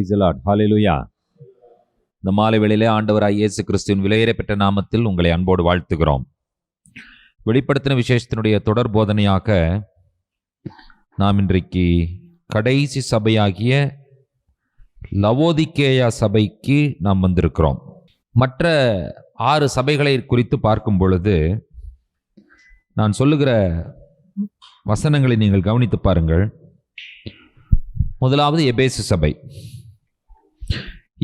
Praise the Lord. Hallelujah. இந்த மாலை வேளையிலே ஆண்டவராய் இயேசு கிறிஸ்துவின் விலையேறப்பெற்ற நாமத்தில் உங்களை அன்போடு வாழ்த்துகிறோம். வெளிப்படுத்தின விசேஷத்தினுடைய தொடர் போதனையாக நாம் இன்றைக்கு கடைசி சபையாகிய லவோதிக்கேயா சபைக்கு நாம் வந்திருக்கிறோம். மற்ற 6 சபைகளை குறித்து பார்க்கும் பொழுது நான் சொல்லுகிற வசனங்களை நீங்கள் கவனித்து பாருங்கள். முதலாவது எபேசு சபை.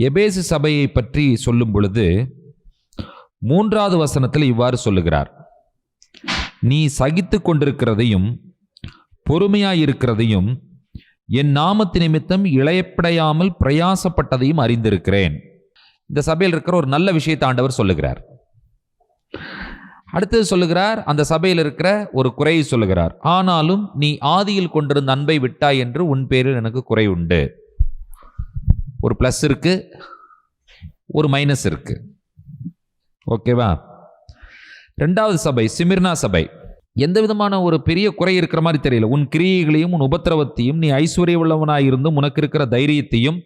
எபேசு சபையை பற்றி சொல்லும் பொழுது 3வது வசனத்தில் இவ்வாறு சொல்லுகிறார்: நீ சகித்து கொண்டிருக்கிறதையும் பொறுமையாயிருக்கிறதையும் என் நாமத்து நிமித்தம் இளையப்படையாமல் பிரயாசப்பட்டதையும் அறிந்திருக்கிறேன். இந்த சபையில் இருக்கிற ஒரு நல்ல விஷயத்தை ஆண்டவர் சொல்லுகிறார். அடுத்தது சொல்லுகிறார், அந்த சபையில் இருக்கிற ஒரு குறையை சொல்லுகிறார். ஆனாலும் நீ ஆதியில் கொண்டிருந்த அன்பை விட்டாய் என்று உன் பேரில் எனக்கு குறை உண்டு. ஒரு பிளஸ் இருக்கு, ஒரு மைனஸ் இருக்கு. ஓகேவா? 2வது சபை சிமிர்னா சபை. எந்த விதமான ஒரு பெரிய குறை இருக்கிற மாதிரி தெரியல. உன் கிரியைகளையும் உன் உபத்திரவத்தையும் நீ ஐஸ்வர்ய உள்ளவனாயிருந்தும் உனக்கு இருக்கிற தைரியத்தையும்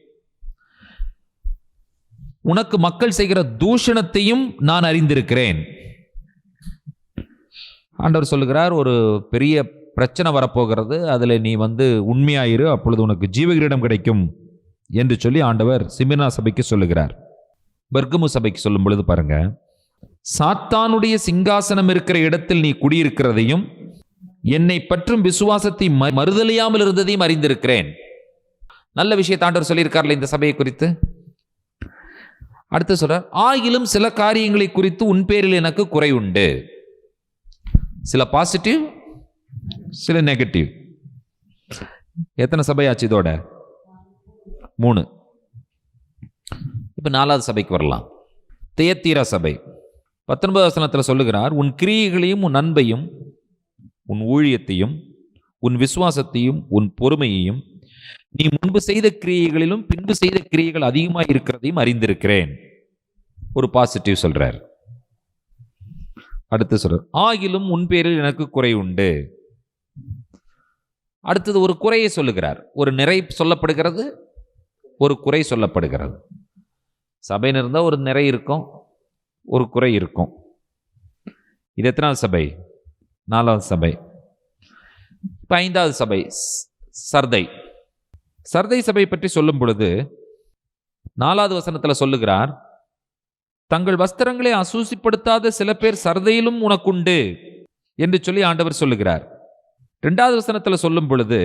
உனக்கு மக்கள் செய்கிற தூஷணத்தையும் நான் அறிந்திருக்கிறேன். ஆண்டவர் சொல்லுகிறார், ஒரு பெரிய பிரச்சனை வரப்போகிறது, அதில் நீ உண்மையாயிரு, அப்பொழுது உனக்கு ஜீவகிரீடம் கிடைக்கும் என்று சொல்லி ஆண்டவர் சிமிர்னா சபைக்கு சொல்லுகிறார். பெர்கமு சபைக்கு சொல்லும் பொழுது பாருங்க, சாத்தானுடைய சிங்காசனம் இருக்கிற இடத்தில் நீ குடியிருக்கிறதையும் என்னை பற்றும் விசுவாசத்தை மறுதலியாமல் இருந்ததையும் அறிந்திருக்கிறேன். நல்ல விஷயத்தை ஆண்டவர் சொல்லியிருக்கார்ல இந்த சபையை குறித்து. அடுத்து சொல்றார், ஆகிலும் சில காரியங்களை குறித்து உன் பேரில் எனக்கு குறை உண்டு. சில பாசிட்டிவ், சில நெகட்டிவ். எத்தனை சபையாச்சு இதோட? 3. இப்ப 4வது சபைக்கு வரலாம். தியத்தீரா சபை. 19வது வசனத்தில் சொல்லுகிறார், உன் கிரியைகளையும் உன் அன்பையும் உன் ஊழியத்தையும் உன் விசுவாசத்தையும் உன் பொறுமையையும் நீ முன்பு செய்த கிரியைகளிலும் பின்பு செய்த கிரியைகள் அதிகமாக இருக்கிறதையும் அறிந்திருக்கிறேன். ஒரு பாசிட்டிவ் சொல்றார். அடுத்து சொல்றார், ஆகிலும் உன் பேரில் எனக்கு குறை உண்டு. அடுத்தது ஒரு குறையை சொல்லுகிறார். ஒரு நிறை சொல்லப்படுகிறது, ஒரு குறை சொல்லப்படுகிறது. சபைன்னு இருந்தால் ஒரு நிறை இருக்கும், ஒரு குறை இருக்கும். இது எத்தனாவது சபை? 4வது சபை. இப்போ 5வது சபை சர்தை. சர்தை சபை பற்றி சொல்லும் பொழுது 4வது வசனத்தில் சொல்லுகிறார், தங்கள் வஸ்திரங்களை அசூசிப்படுத்தாத சில பேர் சர்தையிலும் உனக்குண்டு என்று சொல்லி ஆண்டவர் சொல்லுகிறார். 2வது வசனத்தில் சொல்லும் பொழுது,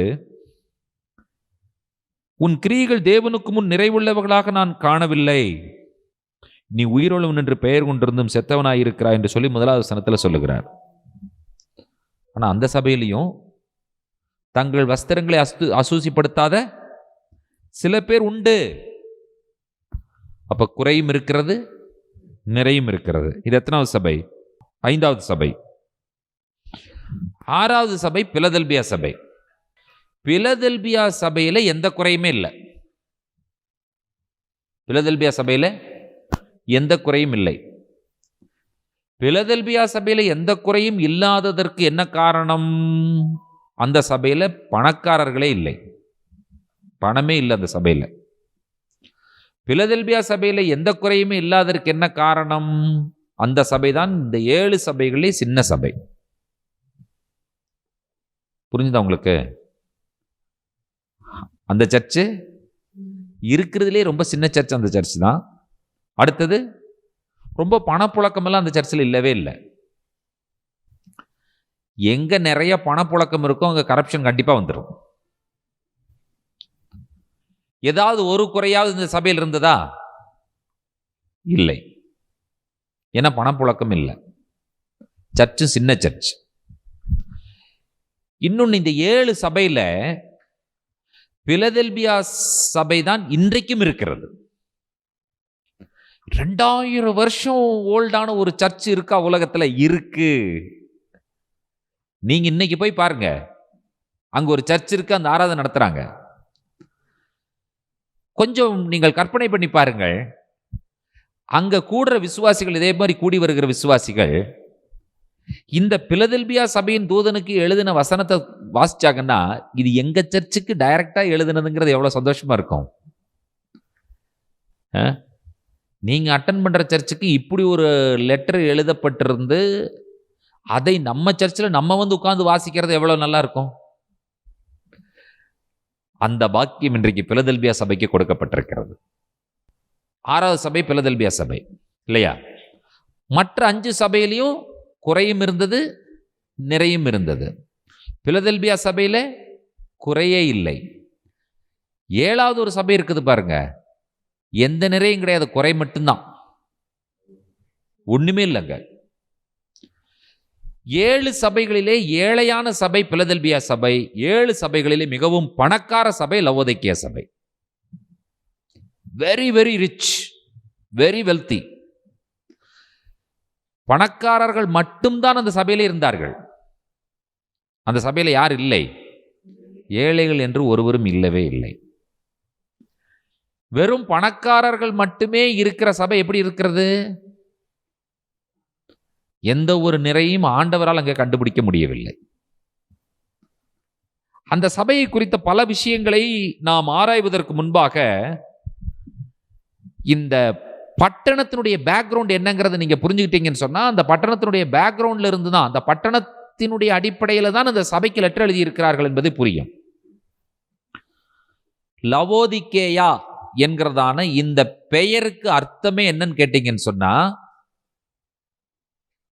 உன் கிரியைகள் தேவனுக்கு முன் நிறைவுள்ளவர்களாக நான் காணவில்லை, நீ உயிரோளவன் என்று பெயர் கொண்டிருந்தும் செத்தவனாயிருக்கிறாய் என்று சொல்லி 1வது வசனத்தில் சொல்லுகிறார். ஆனால் அந்த சபையிலையும் தங்கள் வஸ்திரங்களை அசூசிப்படுத்தாத சில பேர் உண்டு. அப்ப குறையும் இருக்கிறது, நிறையும் இருக்கிறது. இது எத்தனாவது சபை? 5வது சபை. 6வது சபை பிலதெல்பியா சபை. பிலதெல்பியா சபையில எந்த குறையுமே இல்லை. பிலதெல்பியா சபையில எந்த குறையும் இல்லை. பிலதெல்பியா சபையில எந்த குறையும் இல்லாததற்கு என்ன காரணம்? அந்த சபையில பணக்காரர்களே இல்லை, பணமே இல்லை அந்த சபையில. பிலதெல்பியா சபையில எந்த குறையுமே இல்லாததற்கு என்ன காரணம்? அந்த சபைதான் இந்த 7 சபைகளே சின்ன சபை. புரிஞ்சுதா உங்களுக்கு? அந்த சர்ச்சு இருக்கிறதுலே ரொம்ப சின்ன சர்ச் அந்த சர்ச் தான். அடுத்தது ரொம்ப பணப்புழக்கம் எல்லாம் அந்த சர்ச்சில் இல்லவே இல்லை. எங்க நிறைய பணப்புழக்கம் இருக்கோ அங்க கரப்ஷன் கண்டிப்பா வந்துடும். ஏதாவது ஒரு குறையாவது இந்த சபையில் இருந்ததா? இல்லை. ஏன்னா பணப்புழக்கம் இல்லை. சர்ச்சு சின்ன சர்ச். இன்னொன்று, இந்த 7 சபையில பிலதெல்பியா சபை தான் இன்றைக்கும் இருக்கிறது. 2000 வருஷம் ஓல்டான ஒரு சர்ச் இருக்கா உலகத்துல? இருக்கு. நீங்க இன்னைக்கு போய் பாருங்க, அங்க ஒரு சர்ச் இருக்கு, அந்த ஆராதனை நடத்துறாங்க. கொஞ்சம் நீங்கள் கற்பனை பண்ணி பாருங்கள், அங்க கூடுற விசுவாசிகள், இதே மாதிரி கூடி வருகிற விசுவாசிகள் இந்த பிலதெல்பியா சபையின் தூதனுக்கு எழுதின வசனத்தை வாசிச்சாங்கன்னா இது எங்க சர்ச்சுக்கு டைரக்டா எழுதுனதுங்கிறது எவ்வளவு சந்தோஷமா இருக்கும். நீங்க அட்டன் பண்ற சர்ச்சுக்கு இப்படி ஒரு லெட்டர் எழுதப்பட்டிருந்து அதை நம்ம சர்ச்சில் நம்ம வந்து உட்கார்ந்து வாசிக்கிறது எவ்வளவு நல்லா இருக்கும். அந்த பாக்கியம் இன்றைக்கு பிலதெல்பியா சபைக்கு கொடுக்கப்பட்டிருக்கிறது. 6வது சபை பிலதெல்பியா சபை இல்லையா? மற்ற 5 சபையிலையும் குறையும் இருந்தது, நிறையும் இருந்தது. பிலதெல்பியா சபையில குறையே இல்லை. 7வது ஒரு சபை இருக்குது பாருங்க, எந்த நிறையும் கிடையாது, குறை மட்டும்தான், ஒண்ணுமே இல்லைங்க. 7 சபைகளிலே ஏழையான சபை பிலதெல்பியா சபை, 7 சபைகளிலே மிகவும் பணக்கார சபை லவோதிக்கேயா சபை. Very very rich, very wealthy. பணக்காரர்கள் மட்டும்தான் அந்த சபையிலே இருந்தார்கள். அந்த சபையில யார் இல்லை? ஏழைகள் என்று ஒருவரும் இல்லவே இல்லை. வெறும் பணக்காரர்கள் மட்டுமே இருக்கிற சபை எப்படி இருக்கிறது? எந்த ஒரு நிறையும் ஆண்டவரால் அங்கே கண்டுபிடிக்க முடியவில்லை. அந்த சபையை குறித்த பல விஷயங்களை நாம் ஆராய்வதற்கு முன்பாக இந்த பட்டணத்தினுடைய பேக்ரவுண்ட் என்னங்கிறத நீங்க புரிஞ்சுக்கிட்டீங்கன்னு சொன்னா, அந்த பட்டணத்தினுடைய பேக்ரவுண்ட்ல இருந்து தான், அந்த பட்டணத்தினுடைய அடிப்படையில தான் அந்த சபைக்கு லெட்டர் எழுதி இருக்கிறார்கள் என்பது புரியும். லவோதிக்கேயா என்கிறதான இந்த பெயருக்கு அர்த்தமே என்னன்னு கேட்டீங்கன்னு சொன்னா,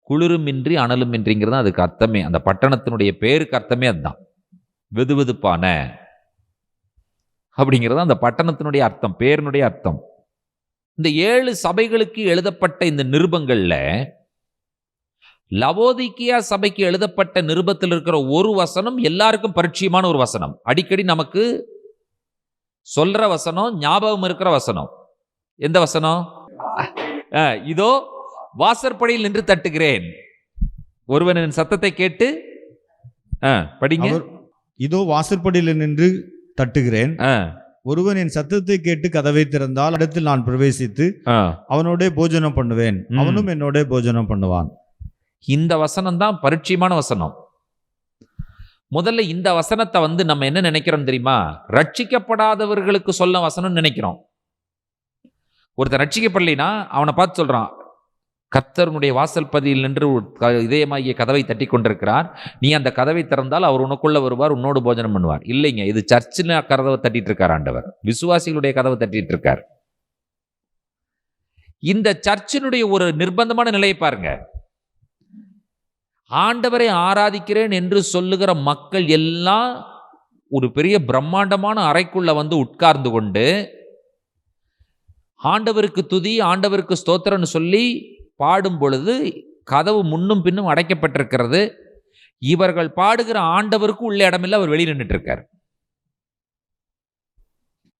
குளிருமின்றி அனலுமின்றிங்கிறது அதுக்கு அர்த்தமே. அந்த பட்டணத்தினுடைய பேருக்கு அர்த்தமே அதுதான், வெதுவெதுப்பான அப்படிங்கிறது அந்த பட்டணத்தினுடைய அர்த்தம், பேரினுடைய அர்த்தம். இந்த 7 சபைகளுக்கு எழுதப்பட்ட இந்த நிருபங்கள்ல லவோதிக்கேயா சபைக்கு எழுதப்பட்ட நிருபத்தில் இருக்கிற ஒரு வசனம் எல்லாருக்கும் பரிச்சயமான ஒரு வசனம், அடிக்கடி நமக்கு சொல்ற வசனம், ஞாபகம் இருக்கிற வசனம். எந்த வசனம்? இதோ வாசற்படியில் நின்று தட்டுகிறேன், ஒருவனின் சத்தத்தை கேட்டு படிங்க. இதோ வாசற்படியில் நின்று தட்டுகிறேன், ஒருவன் என் சத்தத்தை கேட்டு கதவை திறந்தால் இடத்தில் நான் பிரவேசித்து அவனோட போஜனம் பண்ணுவேன், அவனும் என்னோட போஜனம் பண்ணுவான். இந்த வசனம் தான் பரிச்சயமான வசனம். முதல்ல இந்த வசனத்தை வந்து நம்ம என்ன நினைக்கிறோம் தெரியுமா? ரட்சிக்கப்படாதவர்களுக்கு சொல்ல வசனம் நினைக்கிறோம். ஒருத்தர் ரட்சிக்கப்படலைன்னா அவனை பார்த்து சொல்றான், கர்த்தருடைய வாசல் பதியில் நின்று இதயமாகிய கதவை தட்டி கொண்டிருக்கிறார், நீ அந்த கதவை திறந்தால் அவர் உனக்குள்ள வருவார், உன்னோடு போஜனம் பண்ணுவார். இல்லைங்க, இது சர்ச்சில் கதவை தட்டிட்டு இருக்கார் ஆண்டவர், விசுவாசிகளுடைய கதவை தட்டிட்டு இருக்கார். இந்த சர்ச்சினுடைய ஒரு நிர்பந்தமான நிலையை பாருங்க. ஆண்டவரை ஆராதிக்கிறேன் என்று சொல்லுகிற மக்கள் எல்லாம் ஒரு பெரிய பிரம்மாண்டமான அறைக்குள்ள வந்து உட்கார்ந்து கொண்டு ஆண்டவருக்கு துதி, ஆண்டவருக்கு ஸ்தோத்திரம்னு சொல்லி பாடும் பொழுது கதவு முன்னும் பின்னும் அடைக்கப்பட்டிருக்கிறது. இவர்கள் பாடுகிற ஆண்டவருக்கு உள்ள இடமில்லை, அவர் வெளியே நின்றுட்டு இருக்கார்.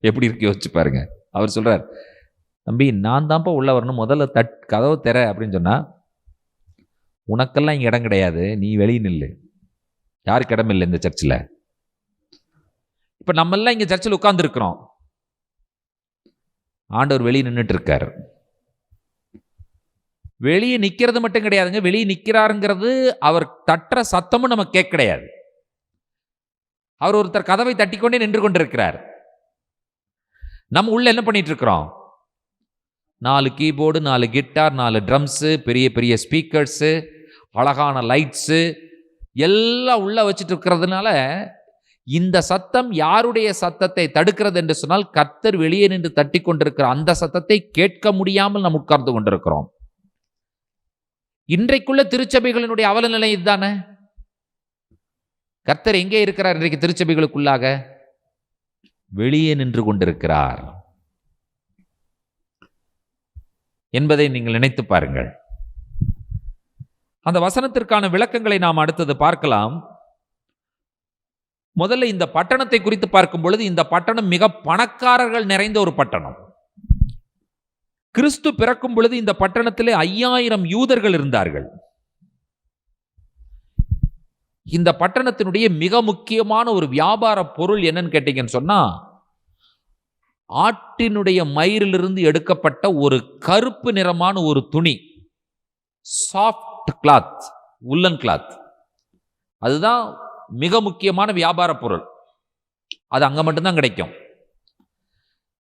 எப்படி இருக்கு யோசிச்சு பாருங்க. அவர் சொல்றார், தம்பி நான் தான்ப்பா உள்ள வரணும், முதல்ல கதவு திற அப்படின்னு சொன்னா, உனக்கெல்லாம் இங்க இடம் கிடையாது, நீ வெளியே நில்லு. யாருக்கு இடம் இல்லை இந்த சர்ச்சில்? இப்ப நம்ம எல்லாம் இங்க சர்ச்சில் உட்கார்ந்து இருக்கிறோம், ஆண்டவர் வெளியே நின்றுட்டு இருக்காரு. வெளியே நிக்கிறது மட்டும் கிடையாதுங்க, வெளியே நிக்கிறாருங்கிறது அவர் தட்டுற சத்தமும் நமக்கு கேட்க கிடையாது. அவர் ஒருத்தர் கதவை தட்டிக்கொண்டே நின்று கொண்டிருக்கிறார். நம்ம உள்ள என்ன பண்ணிட்டு இருக்கிறோம்? 4 கீபோர்டு, 4 கிட்டார், 4 ட்ரம்ஸு, பெரிய பெரிய ஸ்பீக்கர்ஸு, அழகான லைட்ஸு எல்லாம் உள்ள வச்சுட்டு இருக்கிறதுனால இந்த சத்தம் யாருடைய சத்தத்தை தடுக்கிறது என்று சொன்னால், கர்த்தர் வெளியே நின்று தட்டி கொண்டிருக்கிற அந்த சத்தத்தை கேட்க முடியாமல் நாம் உட்கார்ந்து கொண்டிருக்கிறோம். இன்றைக்குள்ள திருச்சபைகளினுடைய அவல நிலை இதுதானே. கர்த்தர் எங்கே இருக்கிறார் இன்றைக்கு திருச்சபைகளுக்குள்ளாக? வெளியே நின்று கொண்டிருக்கிறார் என்பதை நீங்கள் நினைத்து பாருங்கள். அந்த வசனத்திற்கான விளக்கங்களை நாம் அடுத்தது பார்க்கலாம். முதல்ல இந்த பட்டணத்தை குறித்து பார்க்கும் பொழுது, இந்த பட்டணம் மிக பணக்காரர்கள் நிறைந்த ஒரு பட்டணம். கிறிஸ்து பிறக்கும் பொழுது இந்த பட்டணத்திலே 5000 யூதர்கள் இருந்தார்கள். இந்த பட்டணத்தினுடைய மிக முக்கியமான ஒரு வியாபார பொருள் என்னன்னு கேட்டீங்கன்னு சொன்னா, ஆட்டினுடைய மயிரிலிருந்து எடுக்கப்பட்ட ஒரு கருப்பு நிறமான ஒரு துணி, சாஃப்ட் கிளாத், உல்லன் கிளாத். அதுதான் மிக முக்கியமான வியாபார பொருள். அது அங்க மட்டும்தான் கிடைக்கும்.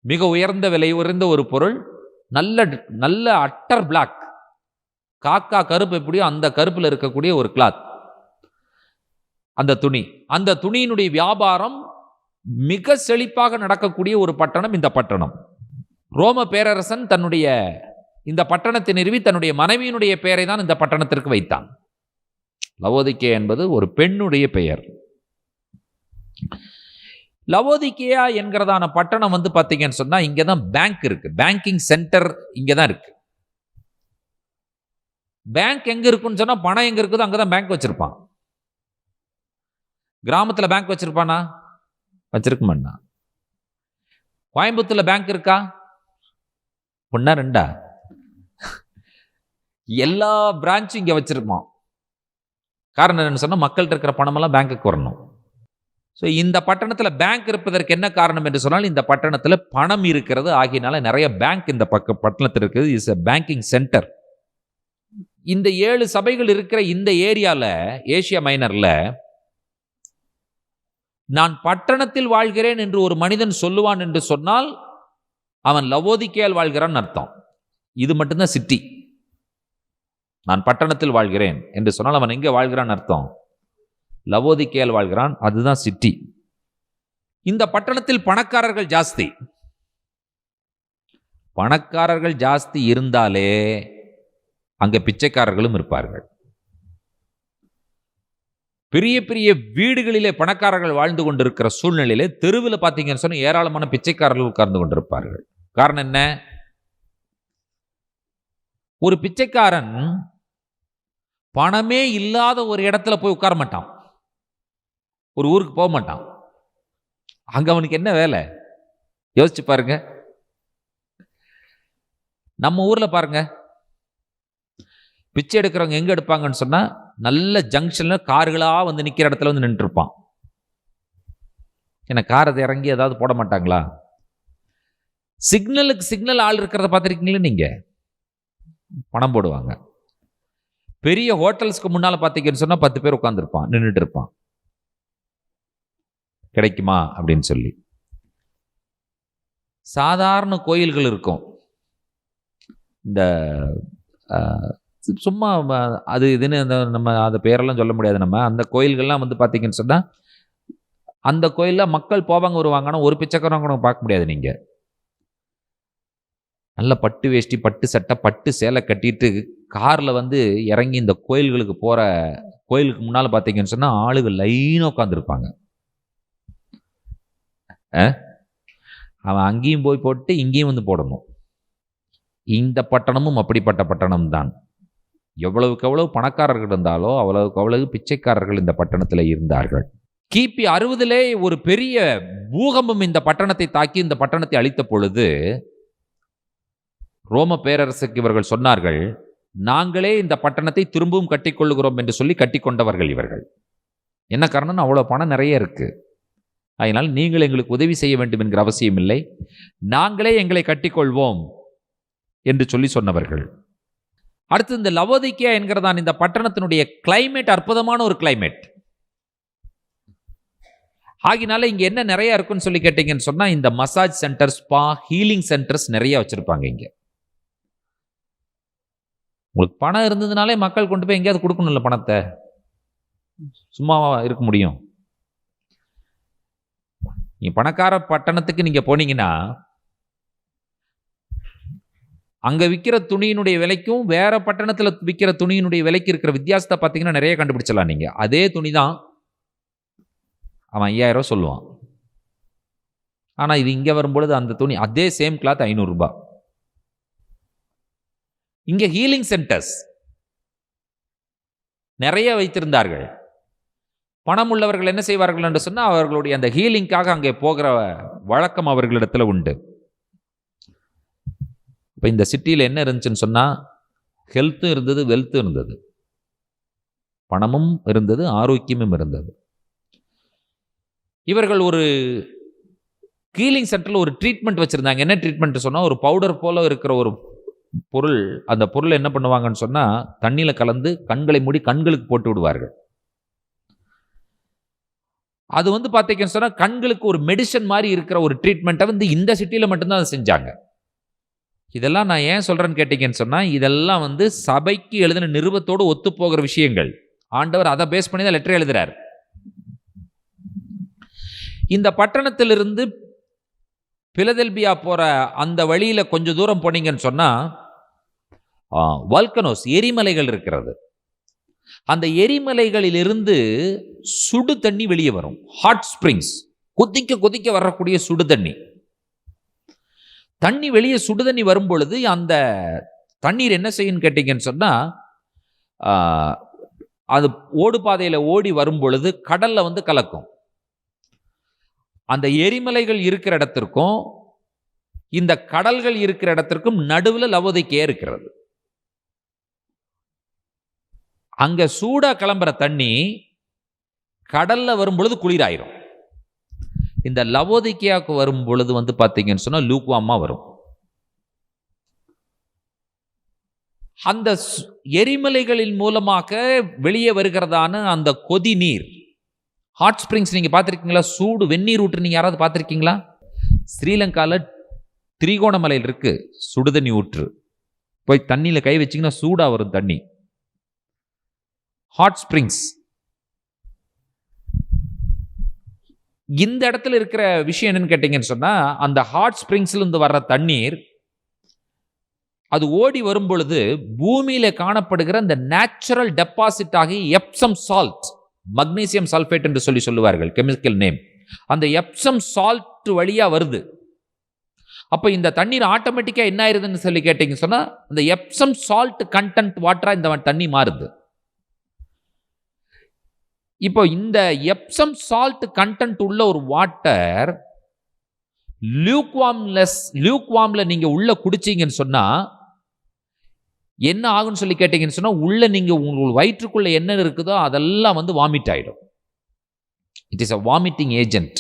மிக உயர்ந்த விலை உயர்ந்த ஒரு பொருள். நல்ல நல்ல அட்டர் பிளாக், காக்கா கருப்பு எப்படியோ அந்த கருப்பில் இருக்கக்கூடிய ஒரு கிளாத், அந்த துணியினுடைய வியாபாரம் மிக செழிப்பாக நடக்கக்கூடிய ஒரு பட்டணம் இந்த பட்டணம். ரோம பேரரசன் தன்னுடைய இந்த பட்டணத்தை நிறுவி தன்னுடைய மனைவியினுடைய பெயரை தான் இந்த பட்டணத்திற்கு வைத்தான். லவோதிக்கே என்பது ஒரு பெண்ணுடைய பெயர். லவோதிக்கேயா என்கிறதான பட்டணம் பார்த்தீங்கன்னு சொன்னா இங்கதான் பேங்க் இருக்கு, பேங்கிங் சென்டர் இங்கதான் இருக்கு. பேங்க் எங்க இருக்குன்னு சொன்னா பணம் எங்க இருக்குதோ அங்கதான் பேங்க் வச்சிருப்பான். கிராமத்துல பேங்க் வச்சிருப்பானா? வச்சிருக்குமாண்ணா? கோயம்புத்தூர்ல பேங்க் இருக்கா? ஒன்னா ரெண்டா? எல்லா பிரான்ச்சும் இங்க வச்சிருப்பான். காரணம் என்னன்னு சொன்னா மக்கள்கிட்ட இருக்கிற பணமெல்லாம் பேங்க்குக்கு வரணும். ஸோ இந்த பட்டணத்தில் பேங்க் இருப்பதற்கு என்ன காரணம் என்று சொன்னால் இந்த பட்டணத்தில் பணம் இருக்கிறது ஆகியனால நிறைய பேங்க் இந்த பட்டணத்தில் இருக்குது. Is a banking centre. இந்த 7 சபைகள் இருக்கிற இந்த ஏரியாவில், ஏசியா மைனர்ல, நான் பட்டணத்தில் வாழ்கிறேன் என்று ஒரு மனிதன் சொல்லுவான் என்று சொன்னால் அவன் லவோதிக்கேயால் வாழ்கிறான் அர்த்தம். இது மட்டும்தான் சிட்டி. நான் பட்டணத்தில் வாழ்கிறேன் என்று சொன்னால் அவன் எங்கே வாழ்கிறான் அர்த்தம்? லவோதிக்கேயால் வாழ்கிறான், அதுதான் சிட்டி. இந்த பட்டணத்தில் பணக்காரர்கள் ஜாஸ்தி. பணக்காரர்கள் ஜாஸ்தி இருந்தாலே அங்க பிச்சைக்காரர்களும் இருப்பார்கள். பெரிய பெரிய வீடுகளிலே பணக்காரர்கள் வாழ்ந்து கொண்டிருக்கிற சூழ்நிலையிலே தெருவில் பார்த்தீங்கன்னு சொன்னா ஏராளமான பிச்சைக்காரர்கள் உட்கார்ந்து கொண்டிருப்பார்கள். காரணம் என்ன? ஒரு பிச்சைக்காரன் பணமே இல்லாத ஒரு இடத்துல போய் உட்கார மாட்டான், ஒரு ஊருக்கு போக மாட்டான். அங்க அவனுக்கு என்ன வேலை? யோசிச்சு பாருங்க. நம்ம ஊர்ல பாருங்க, பிச்சை எடுக்கிறவங்க எங்க எடுப்பாங்கன்னு சொன்னா நல்ல ஜங்ஷன்ல கார்களா நிக்கிற இடத்துல நின்று இருப்பான். ஏன்னா காரத்தை இறங்கி ஏதாவது போட மாட்டாங்களா? சிக்னலுக்கு சிக்னல் ஆள் இருக்கிறத பார்த்துருக்கீங்களா நீங்க? பணம் போடுவாங்க. பெரிய ஹோட்டல்ஸ்க்கு முன்னால பார்த்தீங்கன்னு சொன்னா 10 பேர் உட்கார்ந்துருப்பான், நின்றுட்டு இருப்பான், கிடைக்குமா அப்படின்னு சொல்லி. சாதாரண கோயில்கள் இருக்கும், இந்த சும்மா அது இதுன்னு நம்ம அந்த பேரெல்லாம் சொல்ல முடியாது. நம்ம அந்த கோயில்கள்லாம் பார்த்தீங்கன்னு சொன்னா அந்த கோயிலில் மக்கள் போவாங்க வருவாங்க, ஆனால் ஒரு பிச்சைக்காரங்க கூட பார்க்க முடியாது. நீங்க நல்ல பட்டு வேஷ்டி, பட்டு சட்டை, பட்டு சேலை கட்டிட்டு காரில் இறங்கி இந்த கோயில்களுக்கு போகிற, கோயிலுக்கு முன்னால் பார்த்தீங்கன்னு சொன்னால் ஆளுகள் லைனாக உட்காந்துருப்பாங்க. அவன் அங்கேயும் போய் போட்டு இங்கேயும் போடணும். இந்த பட்டணமும் அப்படிப்பட்ட பட்டணம் தான். எவ்வளவுக்கு எவ்வளவு பணக்காரர்கள் இருந்தாலோ அவ்வளவுக்கு அவ்வளவு பிச்சைக்காரர்கள் இந்த பட்டணத்தில் இருந்தார்கள். கிபி 60 ஒரு பெரிய பூகம்பம் இந்த பட்டணத்தை தாக்கி இந்த பட்டணத்தை அழித்த பொழுது ரோம பேரரசுக்கு இவர்கள் சொன்னார்கள், நாங்களே இந்த பட்டணத்தை திரும்பவும் கட்டிக்கொள்ளுகிறோம் என்று சொல்லி கட்டிக்கொண்டவர்கள் இவர்கள். என்ன காரணம்? அவ்வளோ பணம் நிறைய இருக்கு, அதனால் நீங்கள் எங்களுக்கு உதவி செய்ய வேண்டும் என்கிற அவசியம் இல்லை, நாங்களே எங்களை கட்டிக்கொள்வோம் என்று சொல்லி சொன்னவர்கள். அடுத்து இந்த லவோதிக்கேயா என்கிறதான் இந்த பட்டணத்தினுடைய கிளைமேட் அற்புதமான ஒரு கிளைமேட். ஆகினால இங்க என்ன நிறைய இருக்குன்னு சொல்லி கேட்டீங்கன்னு சொன்னா இந்த massage centre, spa, healing centres நிறைய வச்சிருப்பாங்க இங்க. உங்களுக்கு பணம் இருந்ததுனாலே மக்கள் கொண்டு போய் எங்கேயாவது கொடுக்கணும்ல பணத்தை, சும்மாவா இருக்க முடியும்? நீ பணக்கார பட்டணத்துக்கு நீங்க போனீங்கன்னா அங்க விற்கிற துணியினுடைய விலைக்கும் வேற பட்டணத்துல விற்கிற துணியினுடைய விலைக்கு இருக்கிற வித்தியாசத்தை பார்த்தீங்கன்னா நிறைய கண்டுபிடிச்சலாம். நீங்க அதே துணி தான் அவன் 5000 ரூபாய் சொல்லுவான், ஆனா இது இங்க வரும்பொழுது அந்த துணி அதே சேம் கிளாத் 500 ரூபாய். இங்க ஹீலிங் சென்டர்ஸ் நிறைய வைத்திருந்தார்கள். பணம் உள்ளவர்கள் என்ன செய்வார்கள் என்று சொன்னா அவர்களுடைய அந்த ஹீலிங்காக அங்கே போகிற வழக்கம் அவர்களிடத்துல உண்டு. இப்போ இந்த சிட்டியில் என்ன இருந்துச்சுன்னு சொன்னால் ஹெல்த்தும் இருந்தது, வெல்த்தும் இருந்தது, பணமும் இருந்தது, ஆரோக்கியமும் இருந்தது. இவர்கள் ஒரு ஹீலிங் சென்டரில் ஒரு ட்ரீட்மெண்ட் வச்சுருந்தாங்க. என்ன ட்ரீட்மெண்ட் சொன்னால் ஒரு பவுடர் போல் இருக்கிற ஒரு பொருள், அந்த பொருளை என்ன பண்ணுவாங்கன்னு சொன்னால் தண்ணியில் கலந்து கண்களை மூடி கண்களுக்கு போட்டு விடுவார்கள். அது பார்த்தீங்கன்னு சொன்னால் கண்களுக்கு ஒரு மெடிசன் மாதிரி இருக்கிற ஒரு ட்ரீட்மெண்ட்டை இந்த சிட்டியில் மட்டும்தான் அதை செஞ்சாங்க. இதெல்லாம் நான் ஏன் சொல்றேன்னு கேட்டீங்கன்னு சொன்னா, இதெல்லாம் வந்து சபைக்கு எழுதின நிருபத்தோடு ஒத்து போகிற விஷயங்கள். ஆண்டவர் அதை பேஸ் பண்ணி தான் லெட்டர் எழுதுறார். இந்த பட்டணத்திலிருந்து பிலதெல்பியா போற அந்த வழியில கொஞ்சம் தூரம் போனீங்கன்னு சொன்னா வல்கனோஸ் எரிமலைகள் இருக்கிறது. அந்த எரிமலைகளிலிருந்து சுடு தண்ணி வெளியே வரும். ஹாட் ஸ்பிரிங்ஸ், கொதிக்க கொதிக்க வரக்கூடிய சுடு தண்ணி. தண்ணி வெளியே சுடு தண்ணி வரும் பொழுது அந்த தண்ணீர் என்ன செய்யும் கேட்டீங்கன்னு சொன்னா, அது ஓடு பாதையில ஓடி வரும் பொழுது கடல்ல வந்து கலக்கும். அந்த எரிமலைகள் இருக்கிற இடத்திற்கும் இந்த கடல்கள் இருக்கிற இடத்திற்கும் நடுவில் லவோதிக்கேயா இருக்கிறது. அங்க சூடா கிளம்புற தண்ணி கடல்ல வரும் பொழுது குளிராயிரும். இந்த லவோதிக்கேயாவுக்கு வரும் பொழுது வந்து பார்த்தீங்கன்னு சொன்னா லூக்வார்மா வரும். அந்த எரிமலைகளின் மூலமாக வெளியே வருகிறதான அந்த கொதி நீர், ஹாட் ஸ்பிரிங்ஸ் நீங்க பார்த்துருக்கீங்களா? சூடு வெந்நீர் ஊற்று நீங்க யாராவது பார்த்துருக்கீங்களா? ஸ்ரீலங்கால திரிகோணமலையில் இருக்கு சுடுதண்ணி ஊற்று. போய் தண்ணியில கை வச்சிங்கன்னா சூடா வரும் தண்ணி. Hot springs. இந்த இடத்துல இருக்கிற விஷயம் என்னன்னு கேட்டீங்கன்னு சொன்னா, அந்த ஹாட் ஸ்பிரிங்ஸ்ல இருந்து வர்ற தண்ணீர் அது ஓடி வரும் பொழுது பூமியில காணப்படுகிற இந்த நேச்சுரல் டெபாசிட் ஆகி எப்சம் சால்ட், மக்னீசியம் சல்பேட் என்று சொல்லுவார்கள், கெமிக்கல் நேம். அந்த எப்சம் சால்ட் வழியா வருது. அப்ப இந்த தண்ணீர் ஆட்டோமேட்டிக்கா என்ன ஆயிருதுன்னு சொல்லி கேட்டீங்க சொன்னா, அந்த எப்சம் சால்ட் கண்டென்ட் வாட்டரா இந்த தண்ணி மாறுது. இப்போ இந்த எப்சம் சால்ட் கண்டென்ட் உள்ள ஒரு வாட்டர் லியூக்வார்ம்ல நீங்க உள்ள குடிச்சீங்கன்னு சொன்னா என்ன ஆகும்னு சொல்லி கேட்டீங்கன்னு சொன்னா, உள்ள நீங்க உங்களுக்கு வயிற்றுக்குள்ள என்ன இருக்குதோ அதெல்லாம் வந்து வாமிட் ஆயிடும். It is a vomiting agent.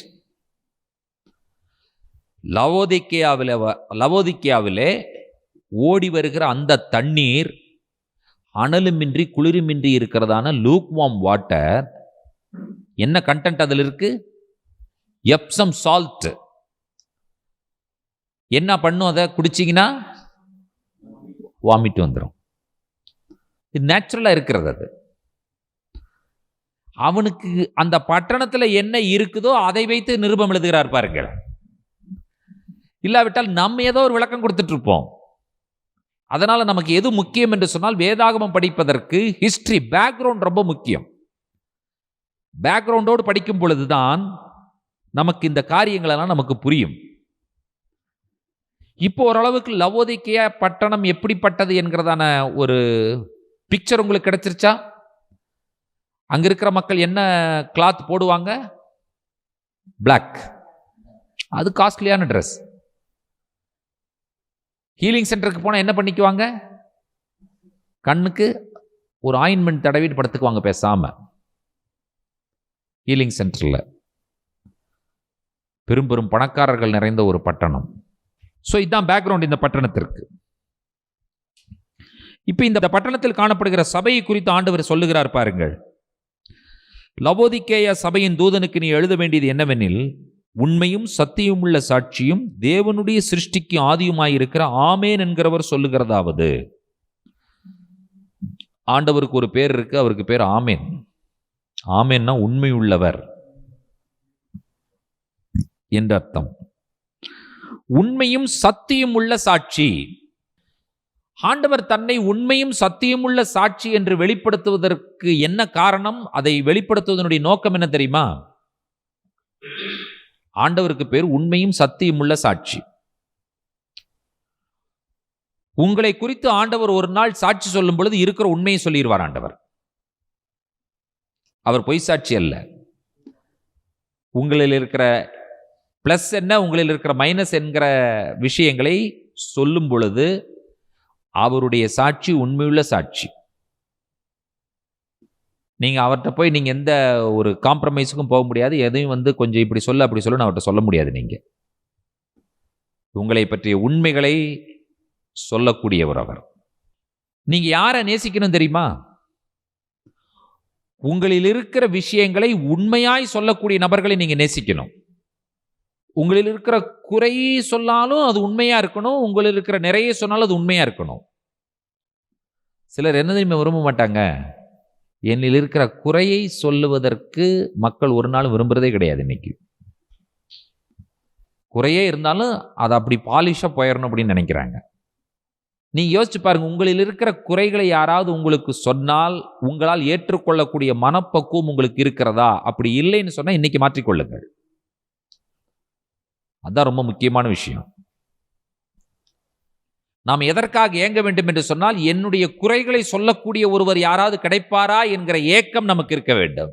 லவோதிக்கேயாவிலே ஓடி வருகிற அந்த தண்ணீர் அனலுமின்றி குளிருமின்றி இருக்கிறதான லூக்வார்ம் வாட்டர் என்ன கண்டென்ட் அதில் இருக்கு? Epsom salt. என்ன பண்ணும்? அதை குடிச்சிங்கன்னா வாமிட் வந்துடும். இது நேச்சுரலா இருக்கிறது. அது அவனுக்கு அந்த பட்டணத்தில் என்ன இருக்குதோ அதை வைத்து நிருபம் எழுதுகிறார் பாருங்கள். இல்லாவிட்டால் நம்ம ஏதோ ஒரு விளக்கம் கொடுத்துட்டு இருப்போம். அதனால நமக்கு எது முக்கியம் என்று சொன்னால், வேதாகமம் படிப்பதற்கு ஹிஸ்டரி பேக்ரவுண்ட் ரொம்ப முக்கியம். பேக்ரவுண்டோடு படிக்கும் பொழுதுதான் நமக்கு இந்த காரியங்களெல்லாம் நமக்கு புரியும். இப்போ ஓரளவுக்கு லவோதிக்கேயா பட்டணம் எப்படிப்பட்டது என்கிறதான ஒரு பிக்சர் உங்களுக்கு கிடைச்சிருச்சா? அங்க இருக்கிற மக்கள் என்ன கிளாத் போடுவாங்க? பிளாக். அது காஸ்ட்லியான ட்ரெஸ். ஹீலிங் சென்டருக்கு போனால் என்ன பண்ணிக்குவாங்க? கண்ணுக்கு ஒரு ஆயின்மெண்ட் தடவிட்டு படுத்துக்குவாங்க பேசாம. ஹீலிங் சென்டரில் பெரும் பெரும் பணக்காரர்கள் நிறைந்த ஒரு பட்டணம். ஸோ இதுதான் பேக்ரவுண்ட் இந்த பட்டணத்திற்கு. இப்போ இந்த பட்டணத்தில் காணப்படுகிற சபையை குறித்து ஆண்டவர் சொல்லுகிறார் பாருங்கள். லவோதிக்கேயா சபையின் தூதனுக்கு நீ எழுத வேண்டியது என்னவெனில், உண்மையும் சத்தியம் உள்ள சாட்சியும் தேவனுடைய சிருஷ்டிக்கு ஆதியுமாயிருக்கிற ஆமேன் என்கிறவர் சொல்லுகிறதாவது. ஆண்டவருக்கு ஒரு பேர் இருக்கு, அவருக்கு பேர் ஆமேன். ஆமேன்னா உண்மை உள்ளவர் என்ற அர்த்தம். உண்மையும் சத்தியம் உள்ள சாட்சி. ஆண்டவர் தன்னை உண்மையும் சத்தியம் உள்ள சாட்சி என்று வெளிப்படுத்துவதற்கு என்ன காரணம்? அதை வெளிப்படுத்துவதனுடைய நோக்கம் என்ன தெரியுமா? ஆண்டவருக்கு பேர் உண்மையும் சத்தியம் உள்ள சாட்சி. உங்களை குறித்து ஆண்டவர் ஒரு நாள் சாட்சி சொல்லும் பொழுது இருக்கிற உண்மையை சொல்லிடுவார் ஆண்டவர். அவர் பொய் சாட்சி அல்ல. உங்களில் இருக்கிற பிளஸ் என்ன, உங்களில் இருக்கிற மைனஸ் என்கிற விஷயங்களை சொல்லும் பொழுது அவருடைய சாட்சி உண்மையுள்ள சாட்சி. நீங்க அவர்கிட்ட போய் நீங்க எந்த ஒரு காம்ப்ரமைஸுக்கும் போக முடியாது. எதையும் கொஞ்சம் இப்படி சொல்ல அப்படி சொல்ல அவர்கிட்ட சொல்ல முடியாது. நீங்க உங்களை பற்றிய உண்மைகளை சொல்லக்கூடியவர் அவர். நீங்க யாரை நேசிக்கணும் தெரியுமா? உங்களில் இருக்கிற விஷயங்களை உண்மையாய் சொல்லக்கூடிய நபர்களை நீங்க நேசிக்கணும். உங்களில் இருக்கிற குறை சொன்னாலும் அது உண்மையா இருக்கணும், உங்களில் இருக்கிற நிறைய சொன்னாலும் அது உண்மையா இருக்கணும். சிலர் என்ன தெரியுமா விரும்ப மாட்டாங்க, என்னில் இருக்கிற குறையை சொல்லுவதற்கு மக்கள் ஒரு நாள் விரும்புறதே கிடையாது. இன்னைக்கு குறையே இருந்தாலும் அதை அப்படி பாலிஷா போயிடணும் அப்படின்னு நினைக்கிறாங்க. நீங்க யோசிச்சு பாருங்க, உங்களில் இருக்கிற குறைகளை யாராவது உங்களுக்கு சொன்னால் உங்களால் ஏற்றுக்கொள்ளக்கூடிய மனப்பக்குவம் உங்களுக்கு இருக்கிறதா? அப்படி இல்லைன்னு சொன்னா இன்னைக்கு மாற்றிக்கொள்ளுங்கள். அதான் ரொம்ப முக்கியமான விஷயம். நாம் எதற்காக ஏங்க வேண்டும் என்று சொன்னால், என்னுடைய குறைகளை சொல்லக்கூடிய ஒருவர் யாராவது கிடைப்பாரா என்கிற ஏக்கம் நமக்கு இருக்க வேண்டும்.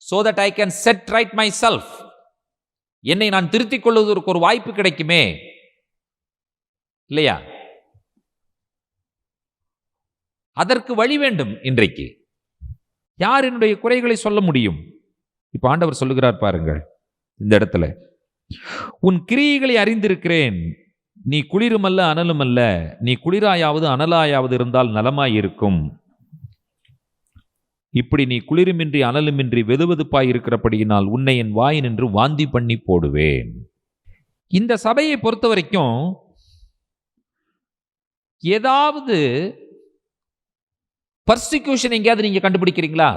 so that I can set right myself. என்னை நான் திருத்திக் கொள்வதற்கு ஒரு வாய்ப்பு கிடைக்குமே, இல்லையா? அதற்கு வழி வேண்டும். இன்றைக்கு யார் என்னுடைய குறைகளை சொல்ல முடியும்? இப்ப ஆண்டவர் சொல்லுகிறார் பாருங்கள் இந்த இடத்துல, உன் கிரியைகளை அறிந்திருக்கிறேன், நீ குளிருமல்ல அனலுமல்ல, நீ குளிராயாவது அனலாயாவது இருந்தால் நலமாயிருக்கும். இப்படி நீ குளிருமின்றி அனலுமின்றி வெதுவெதுப்பாய் இருக்கிறபடியினால் உன்னை என் வாய் நின்று வாந்தி பண்ணி போடுவேன். இந்த சபையை பொறுத்த வரைக்கும் ஏதாவது பர்சிக்யூஷன் எங்கேயாவது நீங்க கண்டுபிடிக்கிறீங்களா?